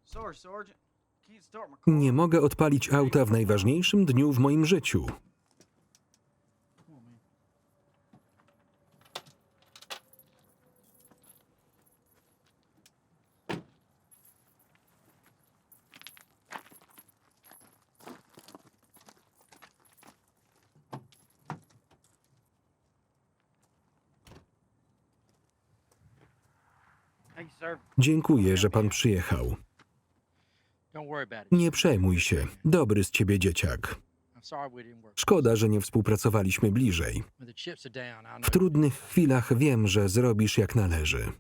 Sorry, Sergeant. Can't start my car. Nie mogę odpalić auta w najważniejszym dniu w moim życiu. Thank you, sir. Dziękuję, że pan przyjechał. Don't worry about it. Nie przejmuj się. Dobry z ciebie dzieciak. I'm sorry we didn't work. Szkoda, że nie współpracowaliśmy bliżej. When the chips are down, I know. W trudnych chwilach wiem, że zrobisz jak należy.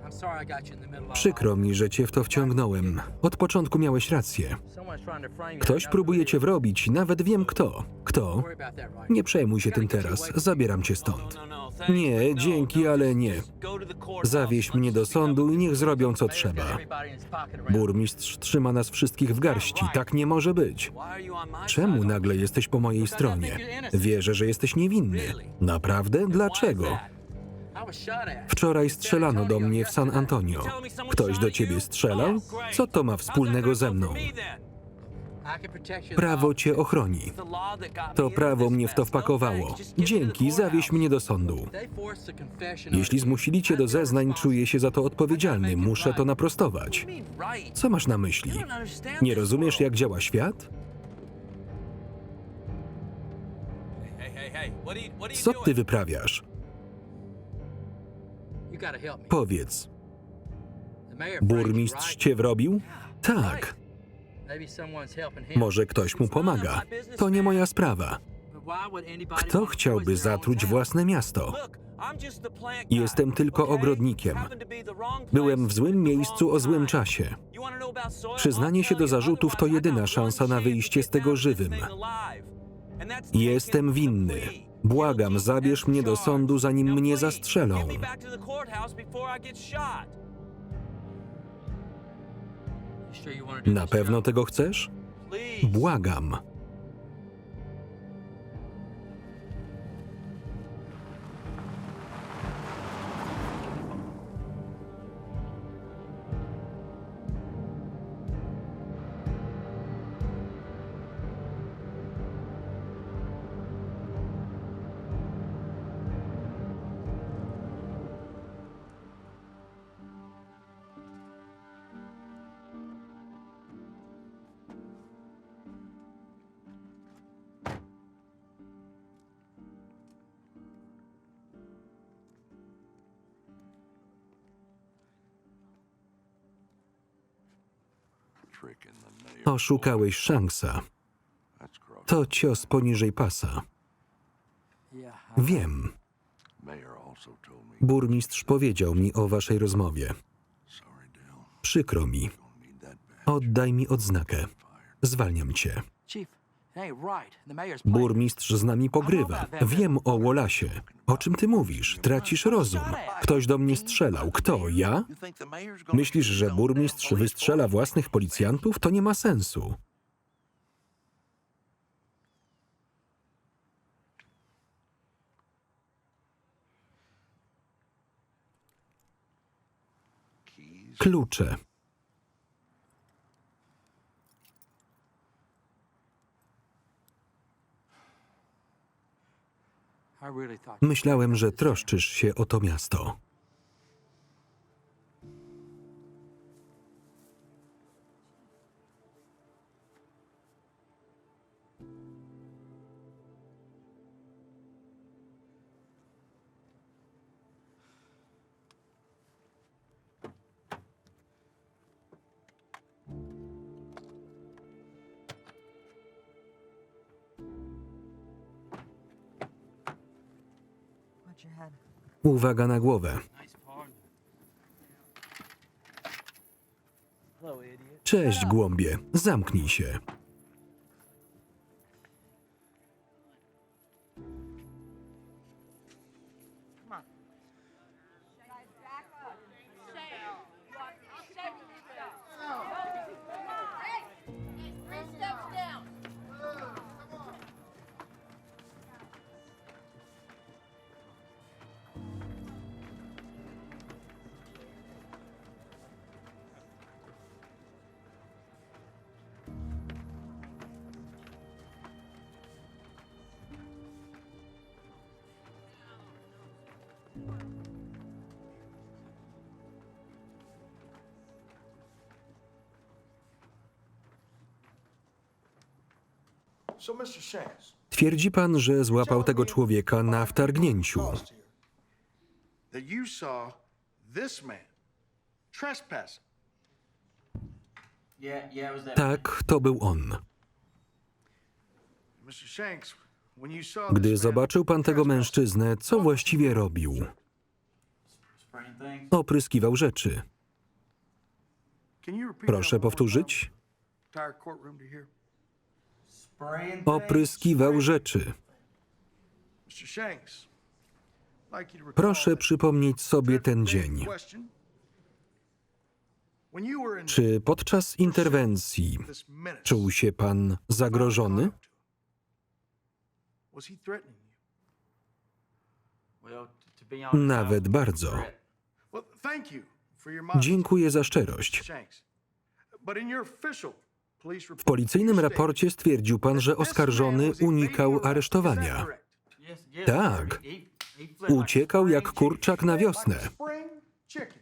I'm sorry I got you in the middle of Przykro mi, że cię w to wciągnąłem. Od początku miałeś rację. Someone's trying to frame you. Ktoś próbuje cię wrobić, nawet wiem kto. Kto? Don't worry about that, right? Nie przejmuj się tym teraz. Zabieram cię stąd. Nie, dzięki, ale nie. Zawieź mnie do sądu i niech zrobią co trzeba. Everybody in his pocket around. Burmistrz trzyma nas wszystkich w garści. Tak nie może być. Czemu nagle jesteś po mojej stronie? Wierzę, że jesteś niewinny. Naprawdę? Dlaczego? I was shot at. Wczoraj strzelano do mnie w San Antonio. Ktoś do ciebie strzelał? Co to ma wspólnego ze mną? I can protect you. Prawo cię ochroni. To prawo mnie w to wpakowało. Dzięki, zawieź mnie do sądu. Jeśli zmusili cię do zeznań, czuję się za to odpowiedzialny. Muszę to naprostować. Co masz na myśli? Nie rozumiesz, jak działa świat? Co ty wyprawiasz? Powiedz, burmistrz cię wrobił? Tak. Może ktoś mu pomaga. To nie moja sprawa. Kto chciałby zatruć własne miasto? Jestem tylko ogrodnikiem. Byłem w złym miejscu o złym czasie. Przyznanie się do zarzutów to jedyna szansa na wyjście z tego żywym. Jestem winny. Błagam, zabierz mnie do sądu, zanim mnie zastrzelą. Na pewno tego chcesz? Błagam. Trick in the mayor. Oszukałeś Shanksa. That's cross. To cios poniżej pasa. Wiem. Mayor also told me. Burmistrz powiedział mi o waszej rozmowie. Sorry, Dale. Przykro mi. Don't need that bad. Oddaj mi odznakę. Zwalniam cię. Burmistrz z nami pogrywa. Wiem o Wallace'ie. O czym ty mówisz? Tracisz rozum. Ktoś do mnie strzelał. Kto? Ja? You think the mayor's gonna Myślisz, że burmistrz wystrzela własnych policjantów? To nie ma sensu. keys? Klucze. Myślałem, że troszczysz się o to miasto. Watch your head. Uwaga na głowę. Cześć, głąbie. Zamknij się. So, Mr. Shanks, Twierdzi pan, że złapał tego człowieka na wtargnięciu. that you saw this man trespassing. Tak, to był on. Mr. Shanks, when you saw Gdy this man zobaczył pan tego mężczyznę, co właściwie robił? Opryskiwał rzeczy. Can you repeat Proszę that one more powtórzyć? time? Entire courtroom to hear. Opryskiwał rzeczy. Mr. Shanks, I'd like you to recall Proszę that przypomnieć sobie ten day dzień. question. When you were in Czy podczas interwencji this menace, czuł się pan zagrożony? was he threatening you? Nawet bardzo. Well, thank you for your modesty, Dziękuję za szczerość. Mr. Shanks. But in your official W policyjnym raporcie stwierdził pan, że oskarżony unikał aresztowania. Yes, yes. Tak. He flipped like Uciekał spring jak chicken. kurczak na wiosnę. Spring chicken.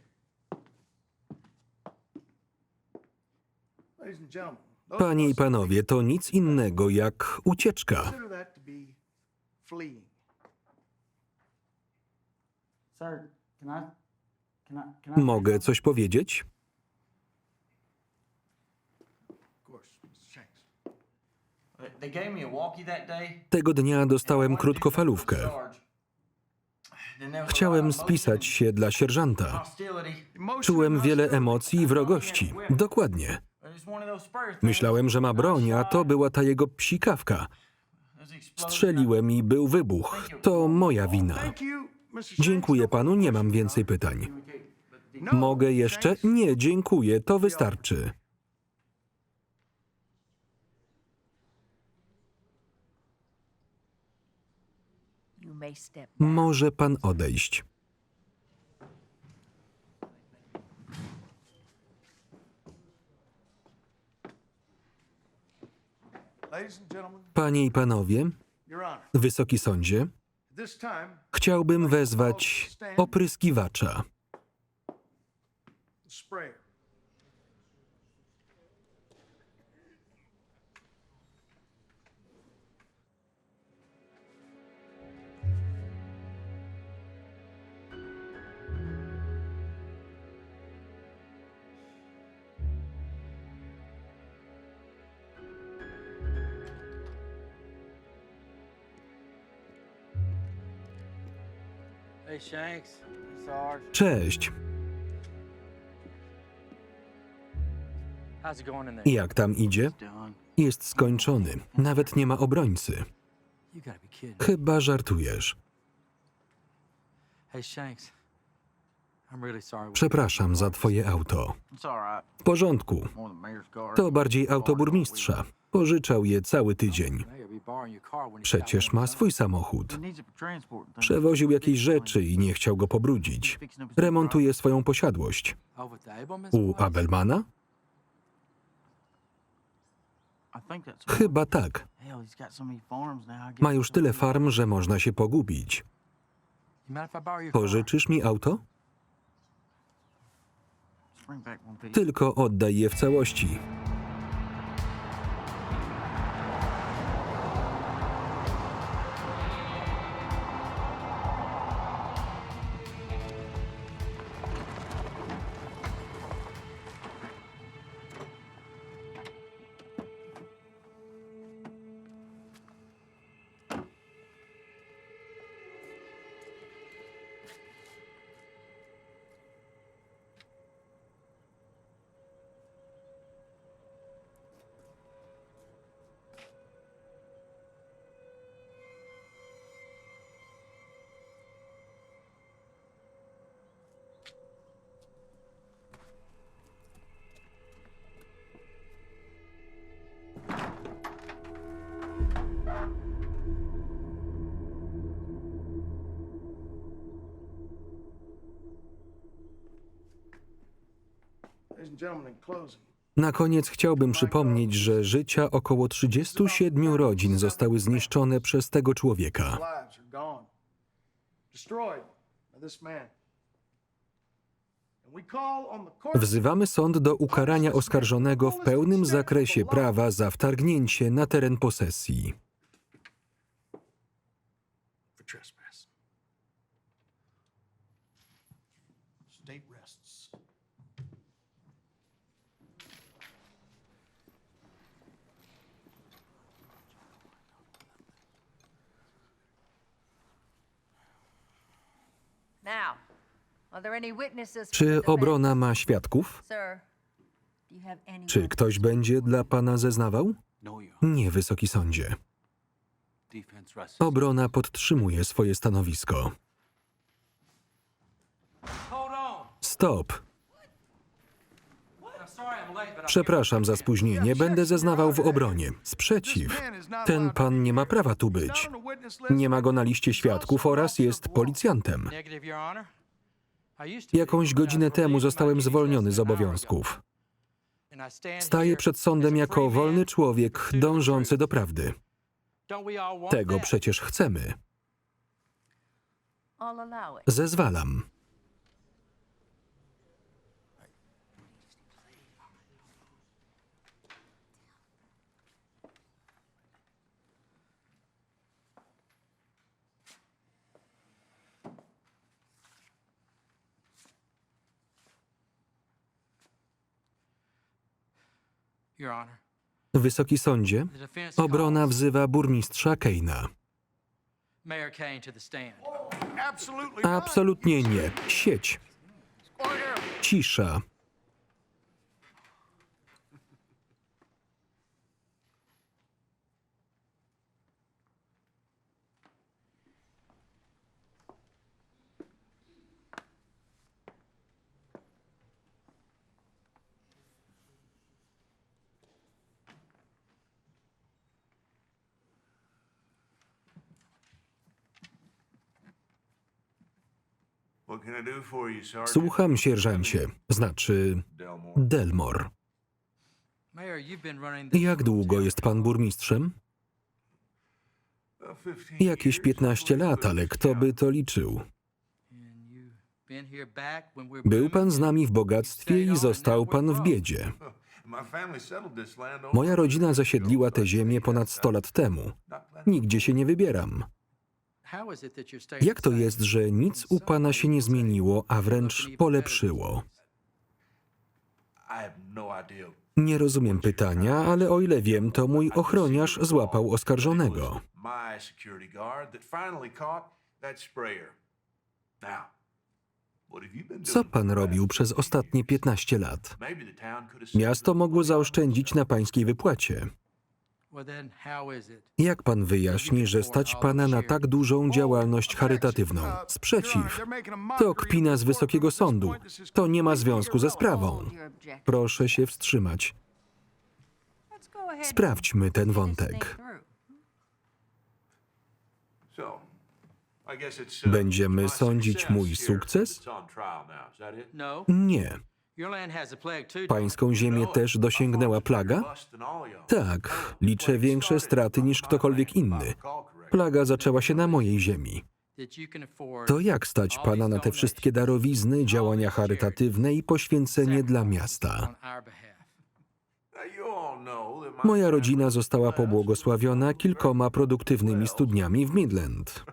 Ladies and gentlemen, those Panie i of us panowie, to nic innego jak ucieczka. consider that to be fleeing. Sir, can I Mogę coś powiedzieć? Of course, Mr. Shanks. They gave me a walkie that day. Tego dnia dostałem krótkofalówkę. Then there was a lot Chciałem of spisać się dla sierżanta. hostility. Czułem wiele emocji i wrogości. Dokładnie. But it's one of those spur things. Myślałem, że ma broń, a to była ta jego psikawka. There's explosion. Strzeliłem i był wybuch. To moja wina. Thank you, Mr. Shanks. Dziękuję panu, nie mam więcej pytań. No, Mogę jeszcze? Shanks. Nie, dziękuję, to wystarczy. You may step Może pan odejść. Ladies and gentlemen, Panie i panowie, Your Honor, Wysoki Sądzie, this time, chciałbym wezwać opryskiwacza. the sprayer. Hey, Shanks. Sarge. Cześć, How's it going in there? jak tam idzie? Done. Jest skończony. Nawet nie ma obrońcy. You gotta be kidding. Chyba żartujesz. Hey, Shanks. I'm really sorry. Przepraszam za twoje auto. It's all right. W porządku. More the mayor's car. To bardziej auto burmistrza. Pożyczał je cały tydzień. Mayor be borrowing your car when he's Przecież ma swój samochód. He needs it for transport and things. Przewoził jakieś rzeczy i nie chciał go pobrudzić. Remontuje swoją posiadłość. Over at the Abelman's U place? Abelmana? I think that's Chyba tak. hell. He's got so many farms now. I guess Ma już tyle farm, że można się pogubić. You mind if I borrow your car? Pożyczysz mi auto? Just bring back one piece. Tylko oddaj je w całości. Ladies and gentlemen, in closing, Na koniec chciałbym przypomnieć, że życia około 37 rodzin zostały zniszczone przez tego człowieka. lives are gone, destroyed by this man. And we call on the court Wzywamy sąd do ukarania oskarżonego w pełnym zakresie prawa za wtargnięcie na teren posesji. for trespass. State rests. now. Are there any witnesses? for the Czy defense? obrona ma świadków? Sir, do you have any Czy ktoś będzie dla pana zeznawał? No, Your Nie, Wysoki Sądzie. defense rests. Obrona podtrzymuje swoje stanowisko. Hold on. Stop! I'm sorry I'm late, but Przepraszam za spóźnienie, będę zeznawał w obronie. Sprzeciw. Ten pan nie ma prawa tu być. Nie ma go na liście świadków oraz jest policjantem. Negative, Your Honor. I used to be Jakąś godzinę temu zostałem zwolniony z obowiązków. and I stand Staję here przed sądem as a jako free man wolny who człowiek pursues the dążący truth. do prawdy. Don't we all want Tego that? przecież chcemy. I'll allow it. Zezwalam. Your Honor, Wysoki sądzie, the defense obrona calls wzywa burmistrza Kane'a. Mayor Kane to the stand. Absolutely not. Absolutnie nie. Sieć. Order. Cisza. What can I do for you, Sergeant? Słucham, sierżancie. Znaczy, Delmore. Delmore. Mayor, you've been running this Jak długo jest pan burmistrzem? About 15 Jakieś years, 15 I believe, lat, ale kto by to liczył? and you've been here back when we're Był booming. pan z nami w bogactwie i został pan w biedzie. My family settled this land over Moja rodzina zasiedliła tę ziemię ponad 100 lat temu. Not planning- Nigdzie się nie wybieram. How is it that you're staying Jak to the same? jest, że nic u pana się nie zmieniło, a wręcz polepszyło? I have no idea. Nie rozumiem pytania, ale o ile wiem, to mój ochroniarz złapał oskarżonego. My security guard that finally caught that sprayer. Now, what have you been Co doing? pan robił przez ostatnie 15 lat? Maybe the town could have Miasto mogło zaoszczędzić na pańskiej wypłacie. Well then, how is it? Jak pan wyjaśni, że stać pana na tak dużą działalność charytatywną? Sprzeciw. To kpina z wysokiego sądu. To nie ma związku ze sprawą. Hold your objection. Proszę się wstrzymać. Let's go ahead. Sprawdźmy ten and think wątek. through. So, I guess it's, Będziemy my sądzić success mój here sukces? that's on trial now. Is that it? No, Nie. your land has a plague too. don't it? Pańską ziemię też dosięgnęła plaga? Bust and all y'all. Tak, liczę większe straty niż ktokolwiek inny. Plaga zaczęła się na mojej ziemi. That you can afford To jak stać pana na te wszystkie darowizny, działania charytatywne i poświęcenie dla miasta? on our behalf. Now, you all know that my Moja rodzina została pobłogosławiona kilkoma produktywnymi studniami w Midland.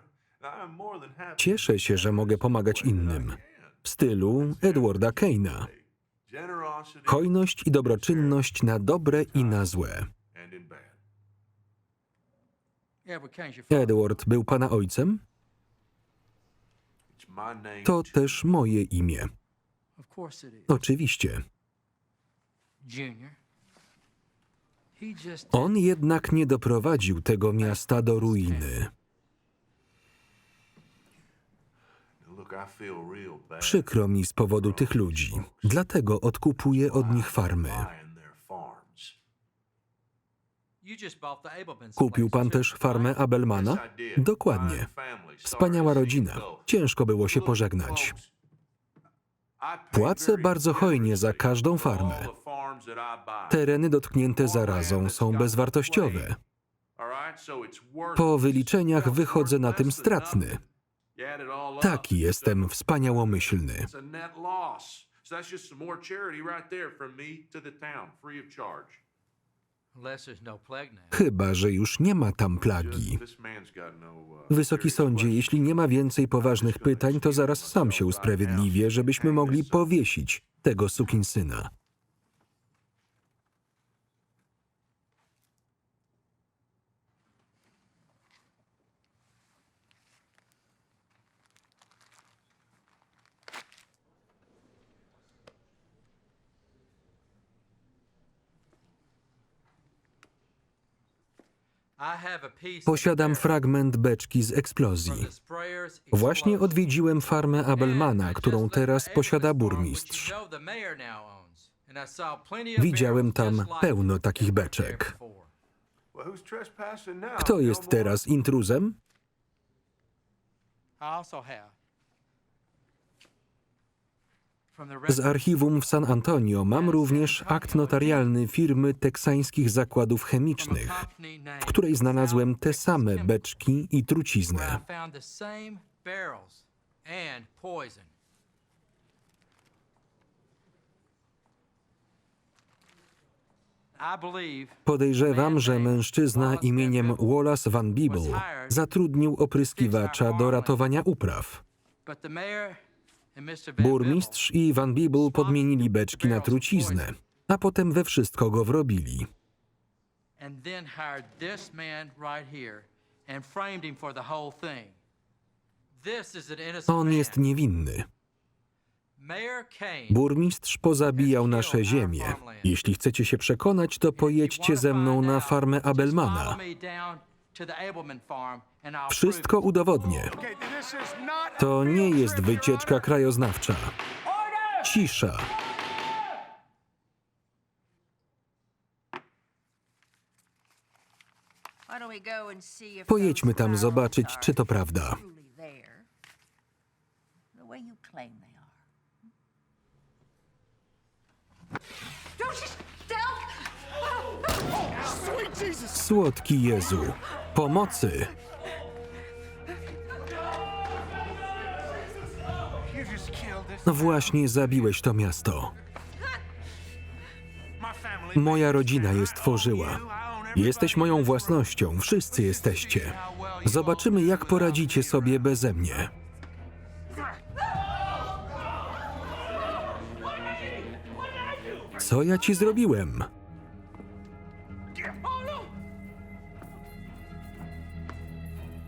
I'm more than happy. Cieszę się, że mogę pomagać innym. W stylu Edwarda Kane'a. Generosity Hojność i dobroczynność na dobre i na złe. and in bad. Yeah, but Kane's your father. Edward był pana ojcem? It's my name To too. też moje imię. Of course it is. Oczywiście. Junior. He just On jednak nie doprowadził tego miasta do ruiny. Look, I feel real bad. Przykro mi z powodu tych ludzi. Dlatego odkupuję od nich farmy. Buying their farms. you just bought the Abelmans Kupił place, pan too, też right? farmę Abelmana? Yes, I did. Dokładnie. Fine family. Sorry Wspaniała to see rodzina. you go. Ciężko było się Look, pożegnać. folks, I pay Płacę very bardzo hojnie za generously każdą for farmę. all the farms that I buy. Tereny dotknięte zarazą są bezwartościowe. All right, so it's worth Po it. wyliczeniach wychodzę na tym Less than stratny. nothing. You add it all up, Taki jestem wspaniałomyślny. it's a net loss. So that's just some more charity right there from me to the town, free of charge. Unless there's no plague now. Chyba że już nie ma tam plagi. This man's got no, Wysoki sądzie, jeśli nie ma więcej poważnych pytań, to zaraz sam się usprawiedliwię, żebyśmy mogli powiesić tego sukinsyna. I have a piece of Posiadam the fragment beczki z from eksplozji. the sprayer's Właśnie explosion. odwiedziłem farmę Abelmana, And I którą just teraz left the posiada Abelmans farm, which burmistrz. you know the mayor now owns. And I saw plenty of Widziałem barrels tam just like pełno it takich that were there beczek. before. Well, who's trespassing now? Kto jest Delmore? teraz intruzem? I also have from the Z record archiwum w San Antonio mam również akt notarialny firmy teksańskich zakładów from a chemicznych, company named w której znalazłem te South same Texas beczki i where truciznę. I found the same barrels and poison. I believe Podejrzewam, że mężczyzna imieniem Wallace Van Beeble zatrudnił opryskiwacza do ratowania upraw. but the mayor and Mr. Van Burmistrz i Van Beeble podmienili beczki na truciznę, a potem we wszystko go wrobili. Bible and then hired this man right here and framed him for the whole thing. This is an innocent On jest man. niewinny. Mayor Kane Burmistrz pozabijał nasze ziemię. Jeśli chcecie się przekonać, to pojedźcie ze mną na farmę Abelmana. Wszystko udowodnię. To nie jest wycieczka krajoznawcza. Cisza. Why don't we go and see if Pojedźmy those tam barrels zobaczyć, are czy to prawda. truly there, the way you claim they are. Słodki Jezu. Pomocy. You just killed this. Właśnie zabiłeś to miasto. My family. Moja rodzina je stworzyła. Jesteś moją własnością, wszyscy jesteście. Zobaczymy, jak poradzicie sobie beze mnie. Co ja ci zrobiłem?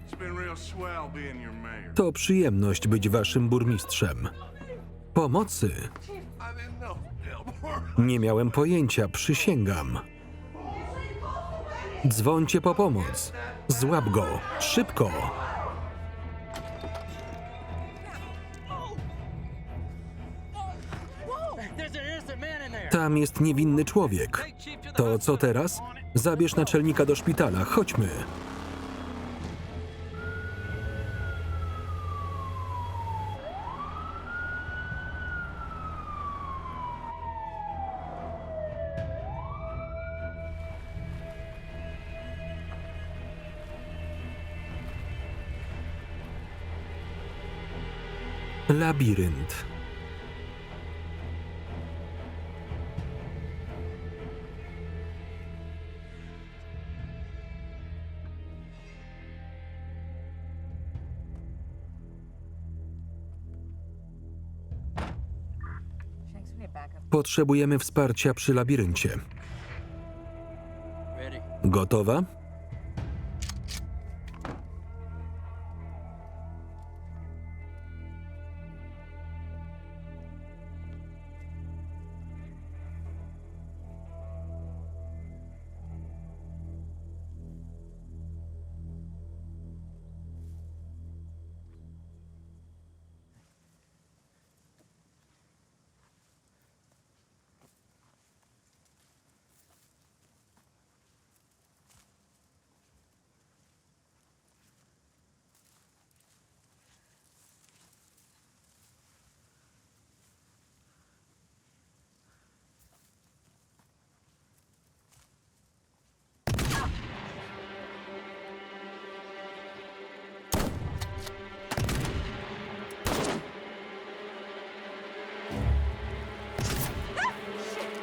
It's been real swell being your mayor. To przyjemność być waszym burmistrzem. Pomocy? I didn't know. Elmore. Nie miałem pojęcia, przysięgam. Dzwońcie po pomoc. Złap go, szybko. Tam jest niewinny człowiek. To co teraz? Zabierz naczelnika do szpitala, chodźmy. Labirynt. Shanks, we need backup. Potrzebujemy wsparcia przy labiryncie. Ready? Gotowa?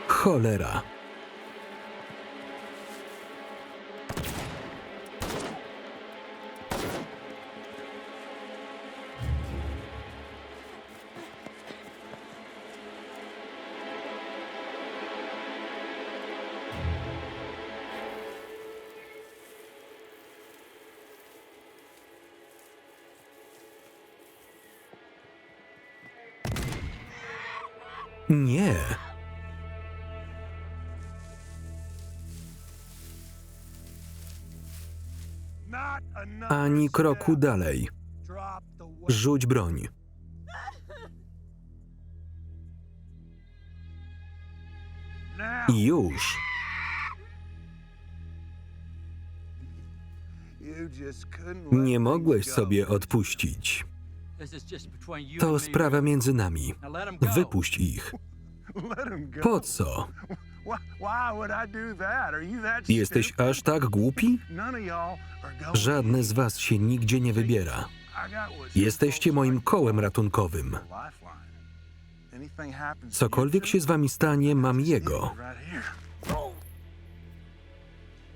Cholera. Nie. Not enough. Ani kroku dalej. Drop the weapon. Rzuć broń. Now. I już. You just couldn't let Nie things mogłeś go. sobie odpuścić. This is just between you To and me, sprawa Rick. między nami. Now let him go. Wypuść ich. Let him go. Po co? Why would I do that? Are you that Jesteś stupid? aż tak głupi? None of y'all are going. Żadne z was się nigdzie nie wybiera. I got what Jesteście moim kołem ratunkowym. lifeline. Anything happens to Cokolwiek się z wami stanie, mam jego. you right here.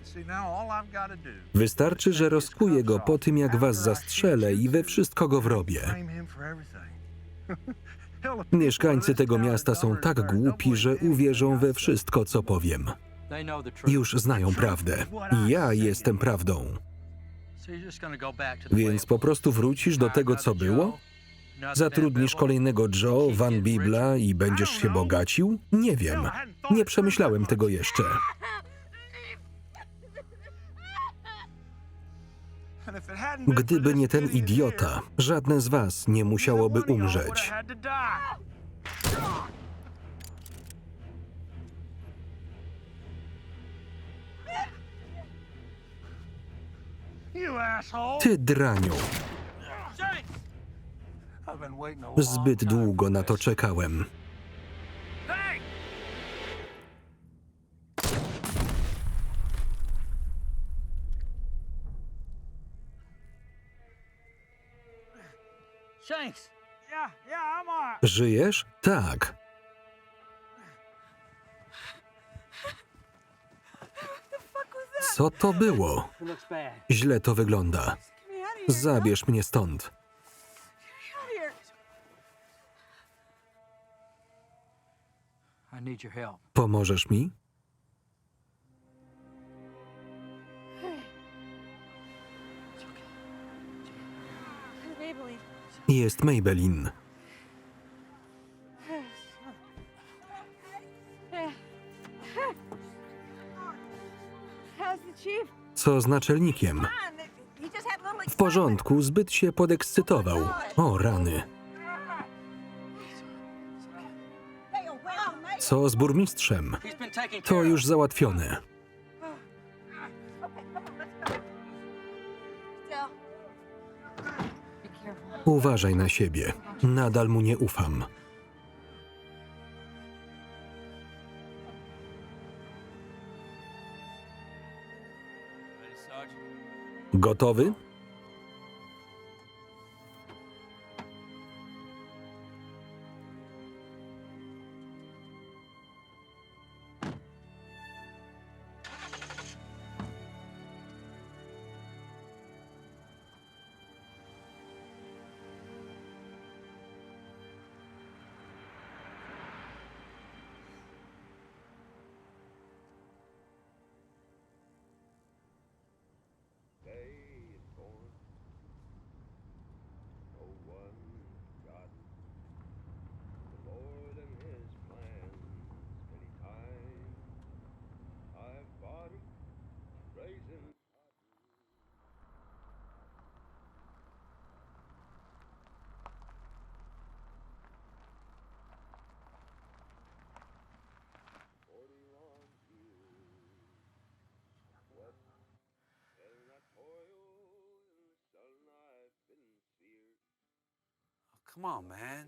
See, now all I've got to do Wystarczy, że rozkuję go po tym, jak was zastrzelę i we wszystko go wrobię. blame him for everything. Mieszkańcy tego miasta są tak głupi, że uwierzą we wszystko, co powiem. They know the truth. Już znają prawdę. I ja jestem prawdą. So you're just gonna go back to the way Więc it po was. prostu wrócisz do tego, co było? Zatrudnisz kolejnego Joe, Van Bibla i będziesz się bogacił? Nie wiem. Nie przemyślałem tego jeszcze. And if it hadn't been for Gdyby this nie ten idiot idiota, here, żadne z was nie musiałoby neither one of y'all umrzeć. would've had to die. You asshole. Ty draniu. I've been waiting a long Zbyt time długo for na to this. czekałem. Hey! Shanks. Yeah, I'm alright. Żyjesz? Tak. Co to było? It looks bad. Źle to wygląda. Zabierz mnie stąd. I need your help. Pomożesz mi? Jest Maybelline. Co z naczelnikiem? W porządku, zbyt się podekscytował. O, rany. Co z burmistrzem? He's been taken To care już of. załatwione. Uważaj na siebie. Nadal mu nie ufam. Ready, Sergeant? Gotowy? Come on, man.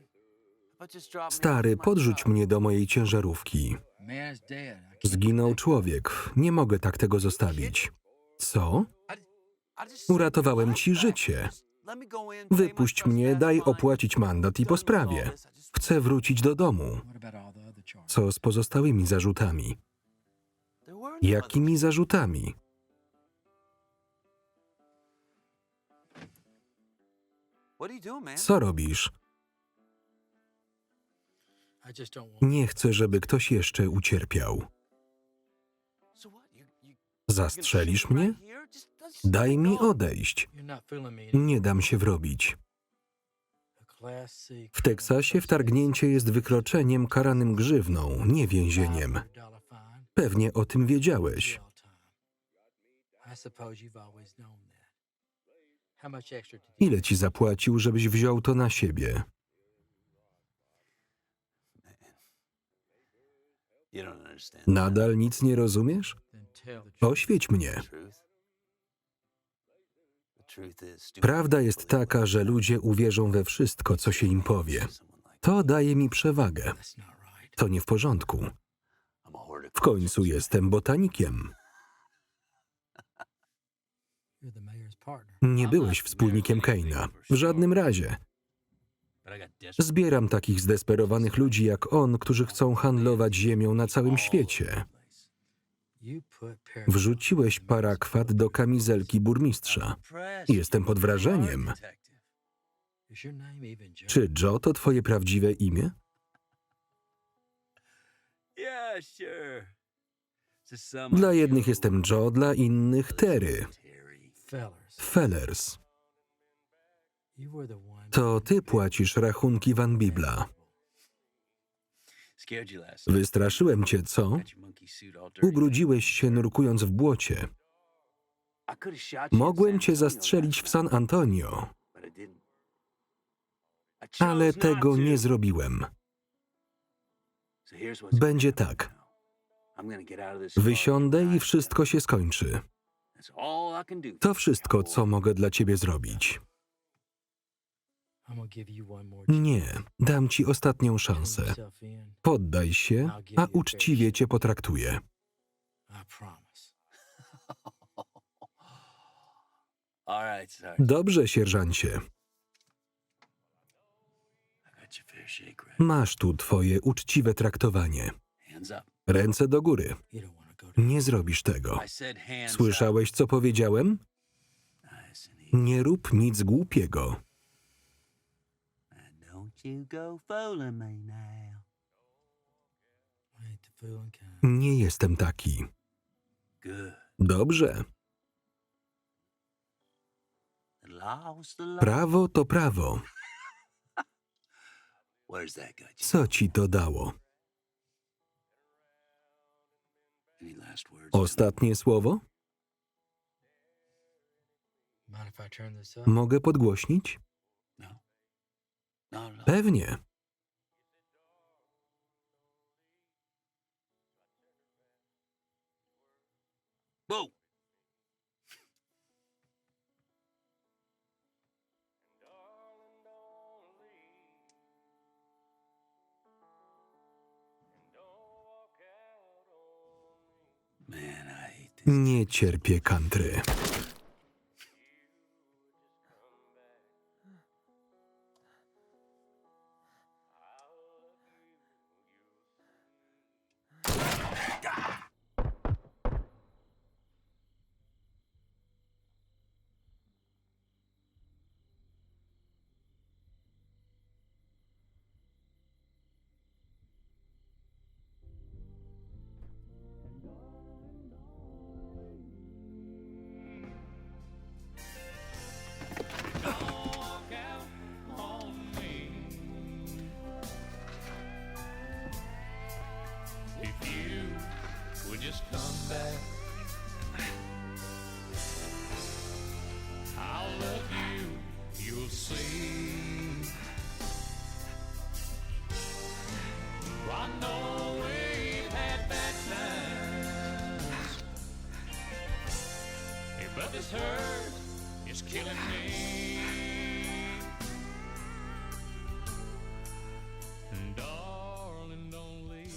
How about just drop me Stary, off my podrzuć truck? mnie do mojej ciężarówki. Man's dead. Zginął człowiek. Nie mogę tak tego zostawić. Co? I just- Uratowałem ci życie. Let me go in, pay my Wypuść mnie, daj opłacić mandat i po sprawie. Chcę wrócić do domu. What about all the other charges? Co z pozostałymi zarzutami? There were no Jakimi zarzutami? What are you doing, man? Co robisz? I just don't want. Nie chcę, żeby ktoś jeszcze ucierpiał. So what? You gonna Zastrzelisz shoot me mnie? right here? Just let Daj me mi go. odejść. You're not feeling me. Nie dam się wrobić. A Class C W Teksasie wtargnięcie jest wykroczeniem karanym grzywną, nie więzieniem. $500 fine, Pewnie o tym wiedziałeś. jail time. I suppose you've always known that. How much extra did you? Ile ci zapłacił, żebyś wziął to na siebie? You don't understand. Nadal nic nie rozumiesz? Then tell the truth. Oświeć mnie. The truth. The Prawda jest taka, że ludzie uwierzą we wszystko, co się im powie. To daje mi przewagę. To nie w porządku. W końcu jestem botanikiem. Nie byłeś wspólnikiem Kaina. W żadnym razie. Zbieram takich zdesperowanych ludzi jak on, którzy chcą handlować ziemią na całym świecie. Wrzuciłeś parakwat do kamizelki burmistrza. Jestem pod wrażeniem. Czy Joe to twoje prawdziwe imię? Dla jednych jestem Joe, dla innych Terry. Fellers. To ty płacisz rachunki Van Bibla. Wystraszyłem cię, co? Ubrudziłeś się nurkując w błocie. Mogłem cię zastrzelić w San Antonio, ale tego nie zrobiłem. Będzie tak. Wysiądę i wszystko się skończy. To wszystko, co mogę dla ciebie zrobić. Nie, dam ci ostatnią szansę. Poddaj się, a uczciwie cię potraktuję. Dobrze, sierżancie. Masz tu twoje uczciwe traktowanie. Ręce do góry. Nie zrobisz tego. Słyszałeś, co powiedziałem? Nie rób nic głupiego. Nie jestem taki. Dobrze. Prawo to prawo. Co ci to dało? Ostatnie słowo? Mogę podgłośnić? Pewnie. Nie cierpię country. Just come back. I'll love you, you'll see. I know we've had bad times, hey, but this hurt is killing me. Darling, don't leave.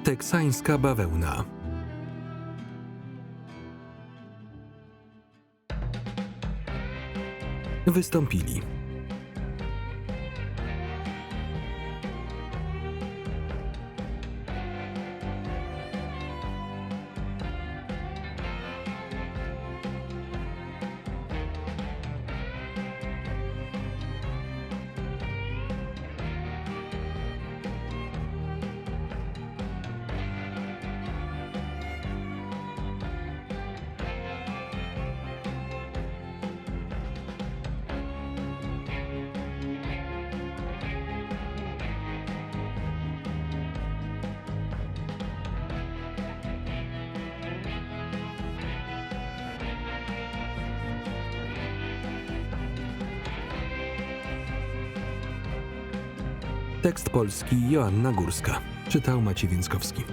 teksańska bawełna. Wystąpili tekst polski Joanna Górska. Czytał Maciej Więckowski.